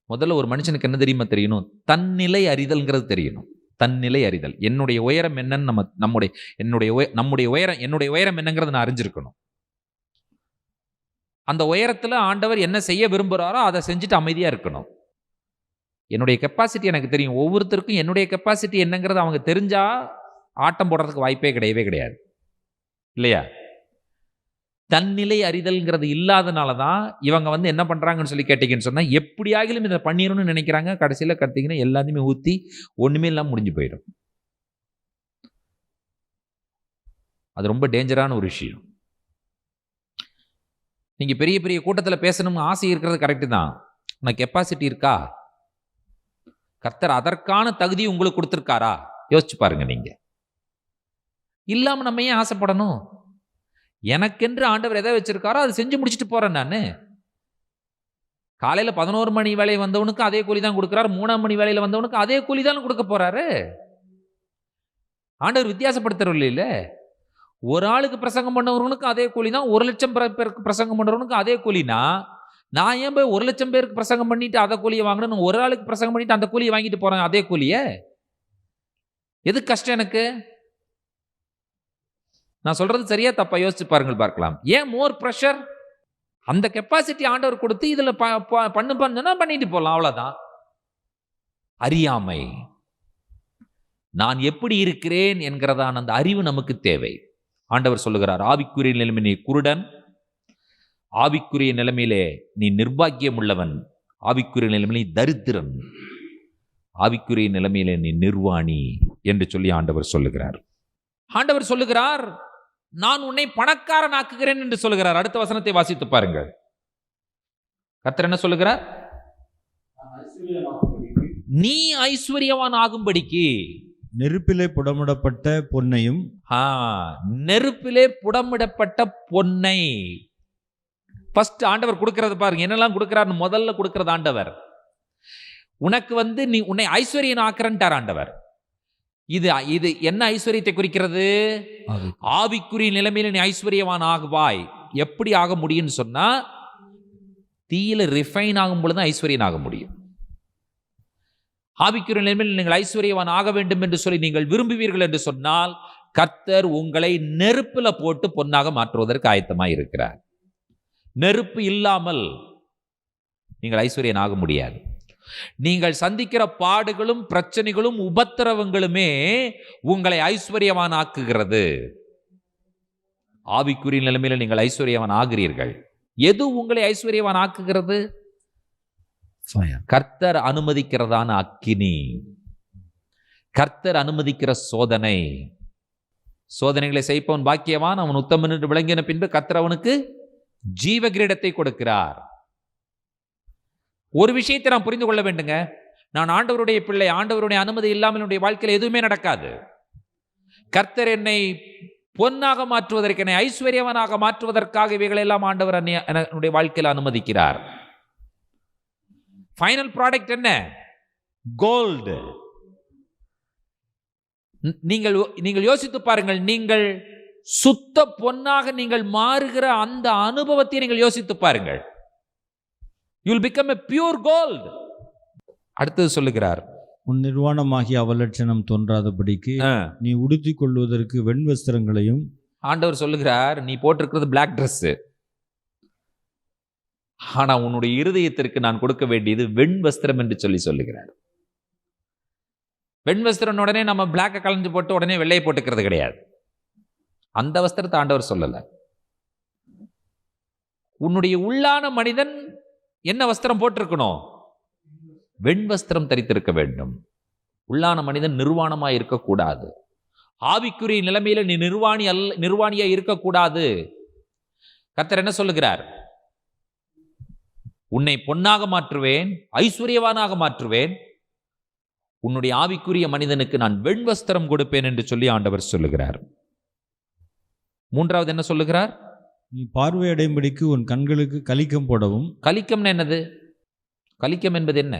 முதல்ல ஒரு மனுஷனுக்கு என்ன தெரியுமா தெரியணும்? தன்னிலை அறிதல்ங்கிறது தெரியணும். தன்னிலை அறிதல். என்னுடைய உயரம் என்னன்னு நம்முடைய உயரம் என்னங்கிறது நான் அறிஞ்சிருக்கணும். அந்த உயரத்துல ஆண்டவர் என்ன செய்ய விரும்புகிறாரோ அதை செஞ்சுட்டு அமைதியா இருக்கணும். என்னுடைய கெப்பாசிட்டி எனக்கு தெரியும். ஒவ்வொருத்தருக்கும் என்னுடைய கெப்பாசிட்டி என்னங்கிறது அவங்க தெரிஞ்சா ஆட்டம் போடுறதுக்கு வாய்ப்பே கிடையவே கிடையாது, இல்லையா? தன்னிலை அறிதல்ங்கிறது இல்லாதனால தான் இவங்க வந்து என்ன பண்றாங்கன்னு சொல்லி கேட்டீங்கன்னு சொன்னா, எப்படியாகிலும் இதை பண்ணிடணும்னு நினைக்கிறாங்க. கடைசியில் கட்டிங்கன்னா எல்லாத்தையுமே ஊற்றி ஒண்ணுமே இல்லாமல் முடிஞ்சு போயிடும். அது ரொம்ப டேஞ்சரான ஒரு விஷயம். நீங்கள் பெரிய பெரிய கூட்டத்தில் பேசணும்னு ஆசை இருக்கிறது கரெக்டு தான். உனக்கு கெப்பாசிட்டி இருக்கா? கர்த்தர் அதற்கான தகுதி உங்களுக்கு கொடுத்துருக்காரா? யோசிச்சு பாருங்க. நீங்கள் இல்லாமல் நம்ம ஏன் ஆசைப்படணும்? எனக்கென்று ஆண்டவர் எதை வச்சிருக்காரோ அதை செஞ்சு முடிச்சுட்டு போகிறேன். நான் காலையில் 11 மணி வேலை வந்தவனுக்கு அதே கூலி தான் கொடுக்குறாரு, 3 மணி வேலையில் வந்தவனுக்கு அதே கூலி தான் கொடுக்க போறாரு. ஆண்டவர் வித்தியாசப்படுத்துறவர் இல்லை. ஒரு ஆளுக்கு பிரசங்கம் பண்ணவனுக்கு அதே கூலி தான், 1,00,000 பேருக்கு பிரசங்கம் பண்ணுறவனுக்கு அதே கூலினா, நான் ஏன் போய் 1,00,000 பேருக்கு பிரசங்கம் பண்ணிட்டு அதை கூலியை வாங்கணும்? ஒரு ஆளுக்கு பிரசங்கம் பண்ணிட்டு அந்த கூலியை வாங்கிட்டு போறேன், அதே கூலியை. எது கஷ்டம் எனக்கு? நான் சொல்றது சரியா தப்பா யோசிச்சு பாருங்கள், பார்க்கலாம். ஏன் மோர் ப்ரெஷர்? அந்த கெப்பாசிட்டி ஆண்டவர் கொடுத்து இதுல பண்ணுன்னா பண்ணிட்டு போகலாம், அவ்வளவுதான். அறியாமை, நான் எப்படி இருக்கிறேன் என்கிறதான அந்த அறிவு நமக்கு தேவை. ஆண்டவர் சொல்லுகிறார், ஆவிக்குரிய நிலைமை நீ குருடன், ஆவிக்குரிய நிலைமையிலே நீ நிர்பாக்கியம் உள்ளவன், ஆவிக்குரிய நிலைமையிலே நீ தரித்திரன், ஆவிக்குரிய நிலைமையிலே நீ நிர்வாணி என்று சொல்லி ஆண்டவர் சொல்லுகிறார். ஆண்டவர் சொல்லுகிறார், நான் உன்னை பணக்காரன் ஆக்குகிறேன் என்று சொல்லுகிறார். அடுத்த வசனத்தை வாசித்து பாருங்கள். கர்த்தர் என்ன சொல்லுகிறார்? நீ ஐஸ்வர்யவான் ஆகும்படிக்கு நெருப்பிலே புடமிடப்பட்ட பொன்னையும். நெருப்பிலே புடமிடப்பட்ட பொன்னை ஃபர்ஸ்ட் ஆண்டவர் கொடுக்கிறது பாருங்க. என்னெல்லாம் கொடுக்கிறார்? முதல்ல கொடுக்கிறது ஆண்டவர் உனக்கு நீ உன்னை ஐஸ்வர்யன் ஆக்குறன்ட்டார் ஆண்டவர். இது இது என்ன ஐஸ்வர்யத்தை குறிக்கிறது? ஆவிக்குரிய நிலைமையில நீ ஐஸ்வர்யவான் ஆகுவாய். எப்படி ஆக முடியும்னு சொன்னா, தீயில ரிஃபைன் ஆகும் பொழுது ஐஸ்வர்யன் ஆக முடியும். ஆவிக்குரிய நிலைமையில் நீங்கள் ஐஸ்வர்யவான் ஆக வேண்டும் என்று சொல்லி நீங்கள் விரும்புவீர்கள் என்று சொன்னால், கர்த்தர் உங்களை நெருப்புல போட்டு பொன்னாக மாற்றுவதற்கு ஆயத்தமாய் இருக்கிறார். நெருப்பு இல்லாமல் நீங்கள் ஐஸ்வர்யன் ஆக முடியாது. நீங்கள் சந்திக்கிற பாடுகளும் பிரச்சனைகளும் உபத்திரவங்களுமே உங்களை ஐஸ்வர்யவான் ஆக்குகிறது. ஆவிக்குரிய நிலைமையில நீங்கள் ஐஸ்வர்யவான் ஆகிறீர்கள். எது உங்களை ஐஸ்வர்யவான் ஆக்குகிறது? கர்த்தர் அனுமதிக்கிறதான அக்கினி, கர்த்தர் அனுமதிக்கிற சோதனை. சோதனைகளை செய்ப்பவன் பாக்கியவான், அவன் உத்தமன் என்று விளங்கின பின்பு கர்த்தர் அவனுக்கு ஜீவ கிரீடத்தை கொடுக்கிறார். ஒரு விஷயத்தை நான் புரிந்து கொள்ள வேண்டுங்க. நான் ஆண்டவருடைய பிள்ளை, ஆண்டவருடைய அனுமதி இல்லாமல் என்னுடைய வாழ்க்கையில் எதுவுமே நடக்காது. கர்த்தர் என்னை பொன்னாக மாற்றுவதற்கு, என்னை ஐஸ்வர்யவனாக மாற்றுவதற்காக இவைகளை எல்லாம் ஆண்டவர் என்னுடைய வாழ்க்கையில் அனுமதிக்கிறார். ஃபைனல் ப்ராடக்ட் என்ன? கோல்டு. நீங்கள் யோசித்து பாருங்கள். நீங்கள் சுத்த பொன்னாக நீங்கள் மாறுகிற அந்த அனுபவத்தை நீங்கள் யோசித்து பாருங்கள். You will become a pure gold. அடுத்தது சொல்லுகிறார், உன் நிர்வாணமாகிய அவலட்சணம் தோன்றாதபடிக்கு நீ உடுத்திக் கொள்வதற்கு வெண் வஸ்திரங்களையும். ஆண்டவர் சொல்லுகிறார், நீ போட்டிருக்கிறது பிளாக் ட்ரெஸ், ஆனா உன்னுடைய இருதயத்திற்கு நான் கொடுக்க வேண்டியது வெண் வஸ்திரம் என்று சொல்லி சொல்லுகிறார். வெண் வஸ்திரம் உடனே நம்ம பிளாக்கை கலந்து போட்டு உடனே வெள்ளையை போட்டுக்கிறது கிடையாது. அந்த வஸ்திரத்தை ஆண்டவர் சொல்லல. உன்னுடைய உள்ளான மனிதன் என்ன வஸ்திரம் போட்டிருக்கணும்? வெண் வஸ்திரம் தரித்திருக்க வேண்டும். உள்ளான மனிதன் நிர்வாணமாய் இருக்கக்கூடாது. ஆவிக்குரிய நிலைமையில நீ நிர்வாணியா இருக்கக்கூடாது. கர்த்தர் என்ன சொல்லுகிறார்? உன்னை பொன்னாக மாற்றுவேன், ஐஸ்வர்யவானாக மாற்றுவேன், உன்னுடைய ஆவிக்குரிய மனிதனுக்கு நான் வெண் வஸ்திரம் கொடுப்பேன் என்று சொல்லி ஆண்டவர் சொல்லுகிறார். மூன்றாவது என்ன சொல்லுகிறார்? நீ பார்வையடையும்படிக்கு உன் கண்களுக்கு கலிக்கம் போடவும். கலிக்கம்னு என்னது? கலிக்கம் என்பது என்ன?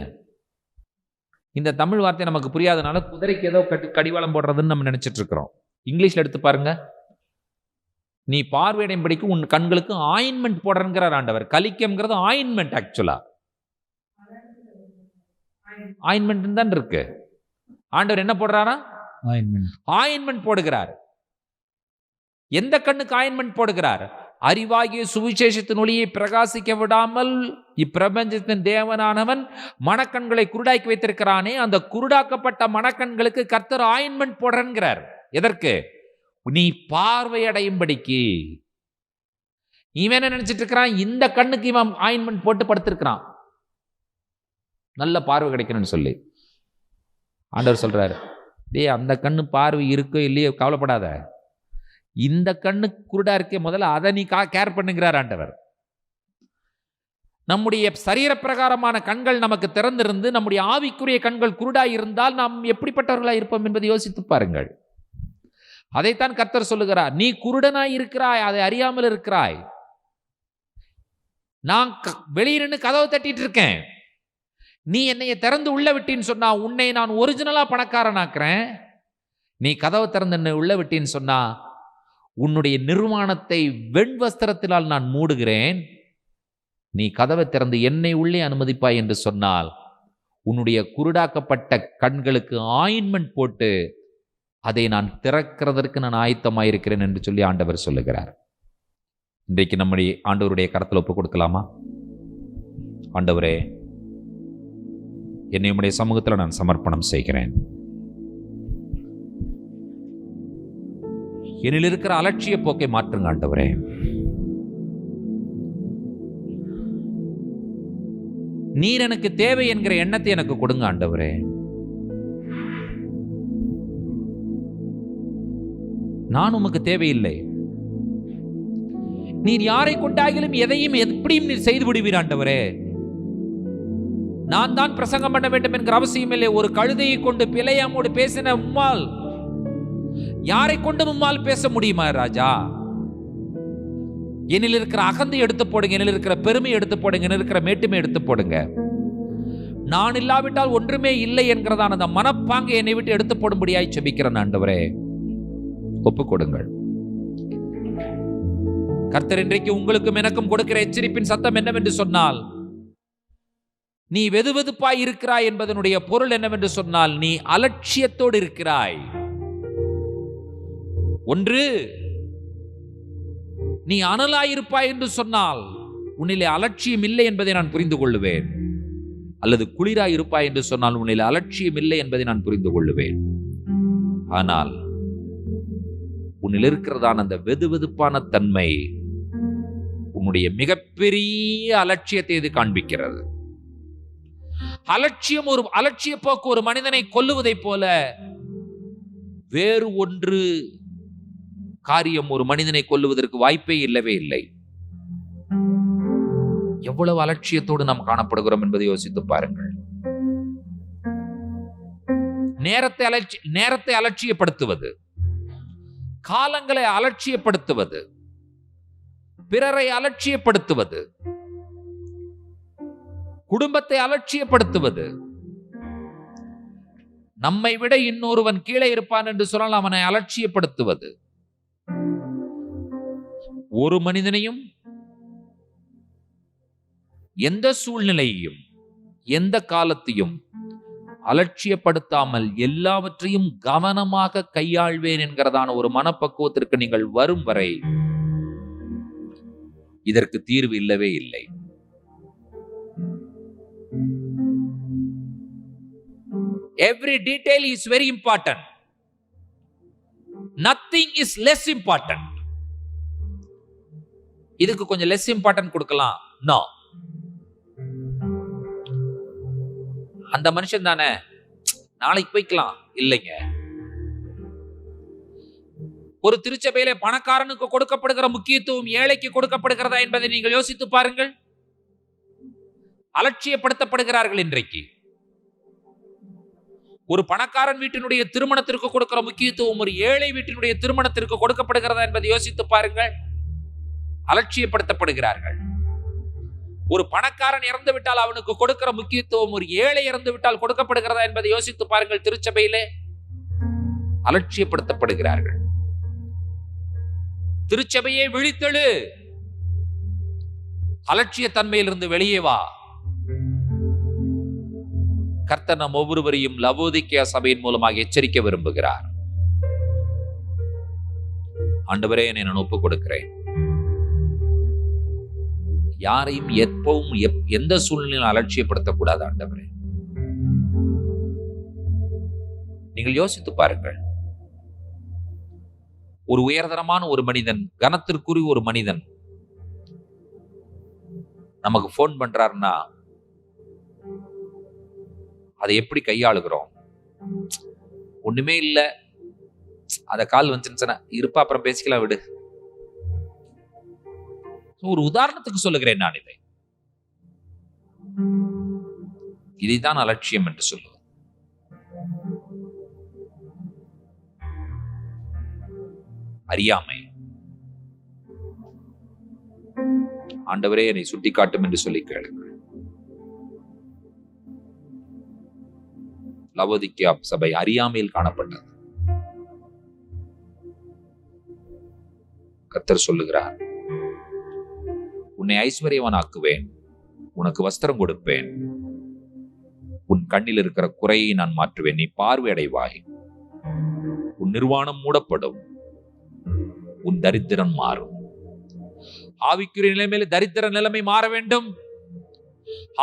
இந்த தமிழ் வார்த்தை நமக்கு புரியாதனால குதிரைக்கு ஏதோ கடிவாளம் போடுறதுன்னு நம்ம நினைச்சிட்டு இருக்கிறோம். இங்கிலீஷ்ல எடுத்து பாருங்க. நீ பார்வையடையும்படிக்கு உன் கண்களுக்கு ஆயின்மெண்ட் போடுறங்கிறார் ஆண்டவர். கலிக்கம்ங்கிறது ஆயின்மெண்ட். ஆக்சுவலா ஆயின்மெண்ட் தான் இருக்கு. ஆண்டவர் என்ன போடுறாரா? ஆயின்மெண்ட் போடுகிறார். எந்த கண்ணுக்கு ஆயின்மெண்ட் போடுகிறார்? அறிவாகிய சுவிசேஷத்தின் ஒளியை பிரகாசிக்க விடாமல் இப்பிரபஞ்சத்தின் தேவனானவன் மனக்கண்களை குருடாக்கி வைத்திருக்கிறானே, அந்த குருடாக்கப்பட்ட மனக்கண்களுக்கு கர்த்தர் ஆயின்மெண்ட் போடுறார். எதற்கு? நீ பார்வையடையும்படிக்கு. இவன் என்ன நினைச்சிட்டு இருக்கிறான்? இந்த கண்ணுக்கு இவன் ஆயின்மெண்ட் போட்டு படுத்திருக்கிறான், நல்ல பார்வை கிடைக்கணும்னு சொல்லி. ஆண்டவர் சொல்றாரு, டேய் அந்த கண்ணு பார்வை இருக்கோ இல்லையோ கவலைப்படாத, இந்த கண்ணு குருடா இருக்கே, முதல்ல அதை நீ கேர் பண்ணுகிறார் ஆண்டவர். நம்முடைய சரீரப்பிரகாரமான கண்கள் நமக்கு திறந்திருந்து நம்முடைய ஆவிக்குரிய கண்கள் குருடாய் இருந்தால் நாம் எப்படிப்பட்டவர்களாய் இருப்போம் என்பதை யோசித்து பாருங்கள். அதைத்தான் கர்த்தர் சொல்லுகிறார், நீ குருடனாய் இருக்கிறாய், அதை அறியாமல் இருக்கிறாய். நான் வெளியிருந்து கதவை தட்டிட்டு இருக்கேன், நீ என்னைய திறந்து உள்ள விட்டின்னு சொன்னா உன்னை நான் ஒரிஜினலா பணக்காரனாக்குறேன். நீ கதவை திறந்து என்னை உள்ள விட்டின்னு சொன்னா உன்னுடைய நிர்வாணத்தை வெண் வஸ்திரத்தினால் நான் மூடுகிறேன். நீ கதவை திறந்து என்னை உள்ளே அனுமதிப்பாய் என்று சொன்னால் உன்னுடைய குருடாக்கப்பட்ட கண்களுக்கு ஆயின்மெண்ட் போட்டு அதை நான் திறக்கிறதற்கு நான் ஆயத்தமாயிருக்கிறேன் என்று சொல்லி ஆண்டவர் சொல்லுகிறார். இன்றைக்கு நம்முடைய ஆண்டவருடைய கரத்தில் ஒப்பு கொடுக்கலாமா? ஆண்டவரே, என்னை உம்முடைய சமூகத்தில் நான் சமர்ப்பணம் செய்கிறேன். என்னில் இருக்கிற அலட்சிய போக்கை மாற்றுங்க ஆண்டவரே. நீர் எனக்கு தேவை என்கிற எண்ணத்தை எனக்கு கொடுங்க ஆண்டவரே. நான் உமக்கு தேவையில்லை. நீர் யாரை கொண்டாகிலும் எதையும் எப்படியும் நீர் செய்து விடுவீர் ஆண்டவரே. நான் தான் பிரசங்கம் பண்ண வேண்டும் என்கிற அவசியம் இல்லை. ஒரு கழுதையை கொண்டு பிழையாமோடு பேசின உம்மால் யாரை கொண்டு உம்மால் பேச முடியுமா ராஜா? என்னில் இருக்கிற அகந்தை எடுத்து போடுங்க, என்னில் இருக்கிற பெருமை எடுத்து போடுங்க, என்னில் இருக்கிற மேட்டுமை எடுத்து போடுங்க. நான் இல்லாவிட்டால் ஒன்றுமே இல்லை என்கிறதான அந்த மனப்பாங்க என்னை விட்டு எடுத்து போடும்படியாய் செபிக்கிறேன் ஆண்டவரே. ஒப்புக் கொடுங்கள் கர்த்தர். இன்றைக்கு உங்களுக்கும் எனக்கும் கொடுக்கிற எச்சரிப்பின் சத்தம் என்னவென்று சொன்னால், நீ வெதுவெதுப்பாய் இருக்கிறாய் என்பதனுடைய பொருள் என்னவென்று சொன்னால், நீ அலட்சியத்தோடு இருக்கிறாய். ஒன்று, நீ அனலாயிருப்பாய் என்று சொன்னால் உன்னிலே அலட்சியம் இல்லை என்பதை நான் புரிந்து கொள்ளுவேன். அல்லது குளிராய் இருப்பாய் என்று சொன்னால் உன்னிலே அலட்சியம் இல்லை என்பதை நான் புரிந்து கொள்ளுவேன். ஆனால் உன்னில் இருக்கிறதான அந்த வெதுவெதுப்பான தன்மை உன்னுடைய மிகப்பெரிய அலட்சியத்தை இது காண்பிக்கிறது. அலட்சிய போக்கு ஒரு மனிதனை கொல்லுவதை போல வேறு ஒன்று காரியம் ஒரு மனிதனை கொல்லுவதற்கு வாய்ப்பே இல்லவே இல்லை. எவ்வளவு அலட்சியத்தோடு நாம் காணப்படுகிறோம் என்பதை யோசித்து பாருங்கள். நேரத்தை அலட்சியப்படுத்துவது, காலங்களை அலட்சியப்படுத்துவது, பிறரை அலட்சியப்படுத்துவது, குடும்பத்தை அலட்சியப்படுத்துவது, நம்மை விட இன்னொருவன் கீழே இருப்பான் என்று சொன்னால் அவனை அலட்சியப்படுத்துவது, ஒரு மனிதனையும் எந்த சூழ்நிலையையும் எந்த காலத்தையும் அலட்சியப்படுத்தாமல் எல்லாவற்றையும் கவனமாக கையாள்வேன் என்கிறதான ஒரு மனப்பக்குவத்திற்கு நீங்கள் வரும் வரை இதற்கு தீர்வு இல்லவே இல்லை. Every detail is very important. Nothing is less important. இதுக்கு கொஞ்சம் less important கொடுக்கலாம். No. அந்த மனுஷன் தானே, நாளைக்கு போய்க்கலாம். இல்லைங்க. ஒரு திருச்சபையிலே பணக்காரனுக்கு கொடுக்கப்படுகிற முக்கியத்துவம் ஏழைக்கு கொடுக்கப்படுகிறதா என்பதை நீங்கள் யோசித்து பாருங்கள். அலட்சியப்படுத்தப்படுகிறார்கள் இன்றைக்கு. ஒரு பணக்காரன் வீட்டினுடைய திருமணத்திற்கு கொடுக்கிற முக்கியத்துவம் ஒரு ஏழை வீட்டினுடைய திருமணத்திற்கு கொடுக்கப்படுகிறதா என்பதை யோசித்து பாருங்கள். அலட்சியப்படுத்தப்படுகிறார்கள். ஒரு பணக்காரன் இறந்து விட்டால் அவனுக்கு கொடுக்கிற முக்கியத்துவம் ஒரு ஏழை இறந்து விட்டால் கொடுக்கப்படுகிறதா என்பதை யோசித்து பாருங்கள். திருச்சபையிலே அலட்சியப்படுத்தப்படுகிறார்கள். திருச்சபையை விழித்தெழு, அலட்சிய தன்மையிலிருந்து வெளியே வா. கர்த்தர் நம் ஒவ்வொருவரையும் லவோதிக்கேயா சபையின் மூலமாக எச்சரிக்க விரும்புகிறார். ஆண்டவரே, என்னை நான் ஒப்புக் கொடுக்கிறேன். யாரையும் எப்பவும் எந்த சூழ்நிலையில் அலட்சியப்படுத்தக்கூடாது ஆண்டவரே. நீங்கள் யோசித்து பாருங்கள். ஒரு உயர்தரமான ஒரு மனிதன், கனத்திற்குரிய ஒரு மனிதன் நமக்கு போன் பண்றாருன்னா அதை எப்படி கையாளுகிறோம்? ஒண்ணுமே இல்ல, அத கால் வந்துச்சுன்னா இருப்பா அப்புறம் பேசிக்கலாம் விடு. ஒரு உதாரணத்துக்கு சொல்லுகிறேன் நான் இதை. இதைதான் அலட்சியம் என்று சொல்லுவது. அறியாமை. ஆண்டவரே என்னை சுட்டிக்காட்டும் என்று சொல்லி கேளுங்கள். லவோதிக்கேயா சபை அறியாமையில் காணப்பட்டது. கர்த்தர் சொல்லுகிறார், உன்னை ஐஸ்வர்யவானாக்குவேன், உனக்கு வஸ்திரம் கொடுப்பேன், உன் கண்ணில் இருக்கிற குறையை நான் மாற்றுவேன், நீ பார்வையடைவாய், உன் நிர்வாணம் மூடப்படும், உன் தரித்திரம் மாறும். ஆவிக்குரிய நிலைமையில தரித்திர நிலைமை மாற வேண்டும்.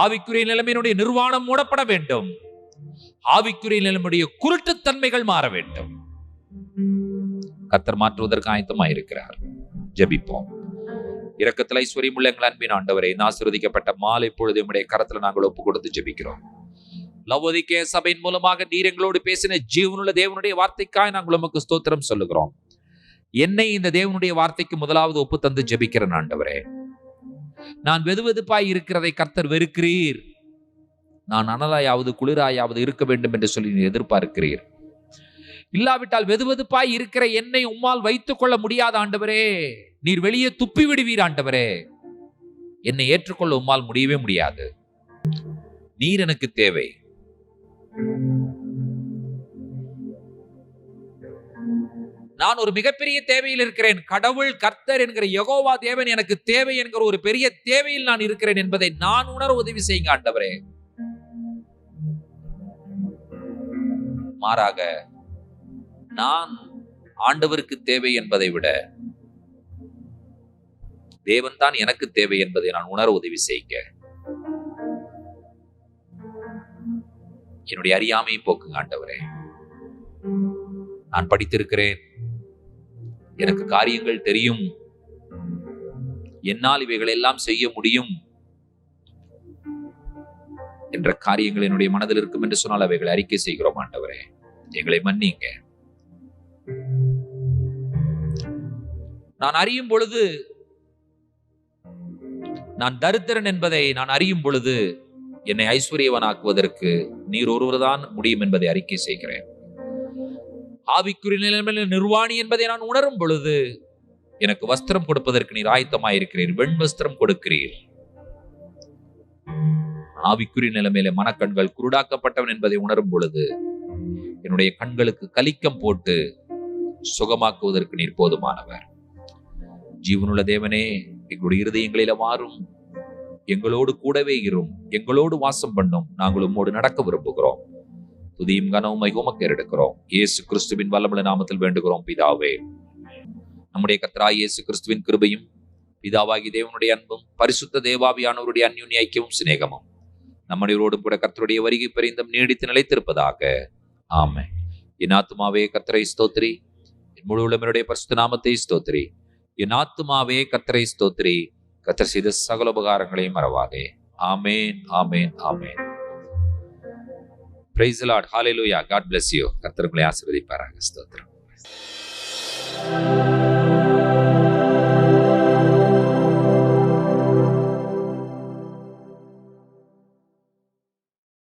ஆவிக்குரிய நிலைமையினுடைய நிர்வாணம் மூடப்பட வேண்டும். ஆவிக்குரிய நிலைமையுடைய குருட்டுத்தன்மைகள் மாற வேண்டும். கர்த்தர் மாற்றுவதற்கு ஆயத்தமாயிருக்கிறார். ஜெபிப்போம். இரக்கத்தில் ஐஸ்வர்யம் உள்ள எங்கள் அன்பின் ஆண்டவரே, ஆசீர்வதிக்கப்பட்ட மாலை பொழுது உம்முடைய கரத்துல நாங்கள் ஒப்பு கொடுத்து ஜெபிக்கிறோம். லவோதிக்கேயா சபையின் மூலமாக நீர் எங்களோடு பேசின ஜீவனுள்ள தேவனுடைய வார்த்தைக்காய் நாங்கள் உமக்கு ஸ்தோத்திரம் சொல்லுகிறோம். என்னை இந்த தேவனுடைய வார்த்தைக்கு முதலாவது ஒப்பு தந்து ஜெபிக்கிறேன் ஆண்டவரே. நான் வெதுவெதுப்பாய் இருக்கிறதை கர்த்தர் வெறுக்கிறீர். நான் அனலாயாவது குளிராயாவது இருக்க வேண்டும் என்று சொல்லி நீர் எதிர்பார்க்கிறீர். இல்லாவிட்டால் வெதுவெதுப்பாய் இருக்கிற என்னை உம்மால் வைத்துக் கொள்ள முடியாத ஆண்டவரே, நீர் வெளியே துப்பி விடுவீர் ஆண்டவரே. என்னை ஏற்றுக்கொள்ள உம்மால் முடியவே முடியாது. நீர் எனக்கு தேவை. நான் ஒரு மிகப்பெரிய தேவையில் இருக்கிறேன். கடவுள் கர்த்தர் என்கிற யெகோவா தேவன் எனக்கு தேவை என்கிற ஒரு பெரிய தேவையில் நான் இருக்கிறேன் என்பதை நான் உணர உதவி செய்யுங்க ஆண்டவரே. மாறாக நான் ஆண்டவருக்கு தேவை என்பதை விட தேவன் தான் எனக்கு தேவை என்பதை நான் உணர உதவி செய்யுங்க. என்னுடைய அறியாமையை போக்குங்க ஆண்டவரே. நான் படித்திருக்கிறேன், எனக்கு காரியங்கள் தெரியும், என்னால் இவைகள் எல்லாம் செய்ய முடியும் என்ற காரியங்கள் என்னுடைய மனதில் இருக்கும் என்று சொன்னால் அவைகளை அறிக்கை செய்கிறோம் ஆண்டவரே. எங்களை மன்னிங்க. நான் அறியும் பொழுது, நான் தரித்திரன் என்பதை நான் அறியும் பொழுது என்னை ஐஸ்வர்யவனாக்குவதற்கு நீர் ஒருவர்தான் முடியும் என்பதை அறிக்கை செய்கிறேன். ஆவிக்குரிய நிலைமையில் நிர்வாணி என்பதை நான் உணரும் பொழுது எனக்கு வஸ்திரம் கொடுப்பதற்கு நீர் ஆயத்தமாயிருக்கிறீர். வெண் வஸ்திரம் கொடுக்கிறீர். ஆவிக்குரிய நிலைமையில மனக்கண்கள் குருடாக்கப்பட்டவன் என்பதை உணரும் பொழுது என்னுடைய கண்களுக்கு கலிக்கம் போட்டு சுகமாக்குவதற்கு நீர் போதுமானவர். ஜீவனுள்ள தேவனே, எங்களுடைய இருதயங்களில மாறும், எங்களோடு கூடவே இரும், எங்களோடு வாசம் பண்ணும். நாங்கள் உம்மோடு நடக்க விரும்புகிறோம். துதியும் கனவும் உமக்கு எடுக்கிறோம். இயேசு கிறிஸ்துவின் வல்லமுள்ள நாமத்தில் வேண்டுகிறோம் பிதாவே. நம்முடைய கர்த்தராகிய இயேசு கிறிஸ்துவின் கிருபையும் பிதாவாகி தேவனுடைய அன்பும் பரிசுத்த தேவாவியானவருடைய அந்யோன்ய ஐக்கியமும் சிநேகமும் நம்முடையோடும் கூட கர்த்தருடைய வருகை பரிந்தும் நீடித்து நிலைத்திருப்பதாக. ஆமென். என் ஆத்துமாவே கர்த்தரை ஸ்தோத்திரி, என் முழு உள்ளவருடைய பரிசுத்த நாமத்தை ஸ்தோத்திரி. என் ஆத்துமாவே கர்த்தரை ஸ்தோத்திரி, கர்த்தர் செய்த சகல உபகாரங்களையும் மறவாதே. ஆமென், ஆமென், ஆமென். Praise the Lord. Hallelujah. God bless you. கர்த்தர் உங்களை ஆசீர்வதிப்பாராக. ஸ்தோத்திரம்.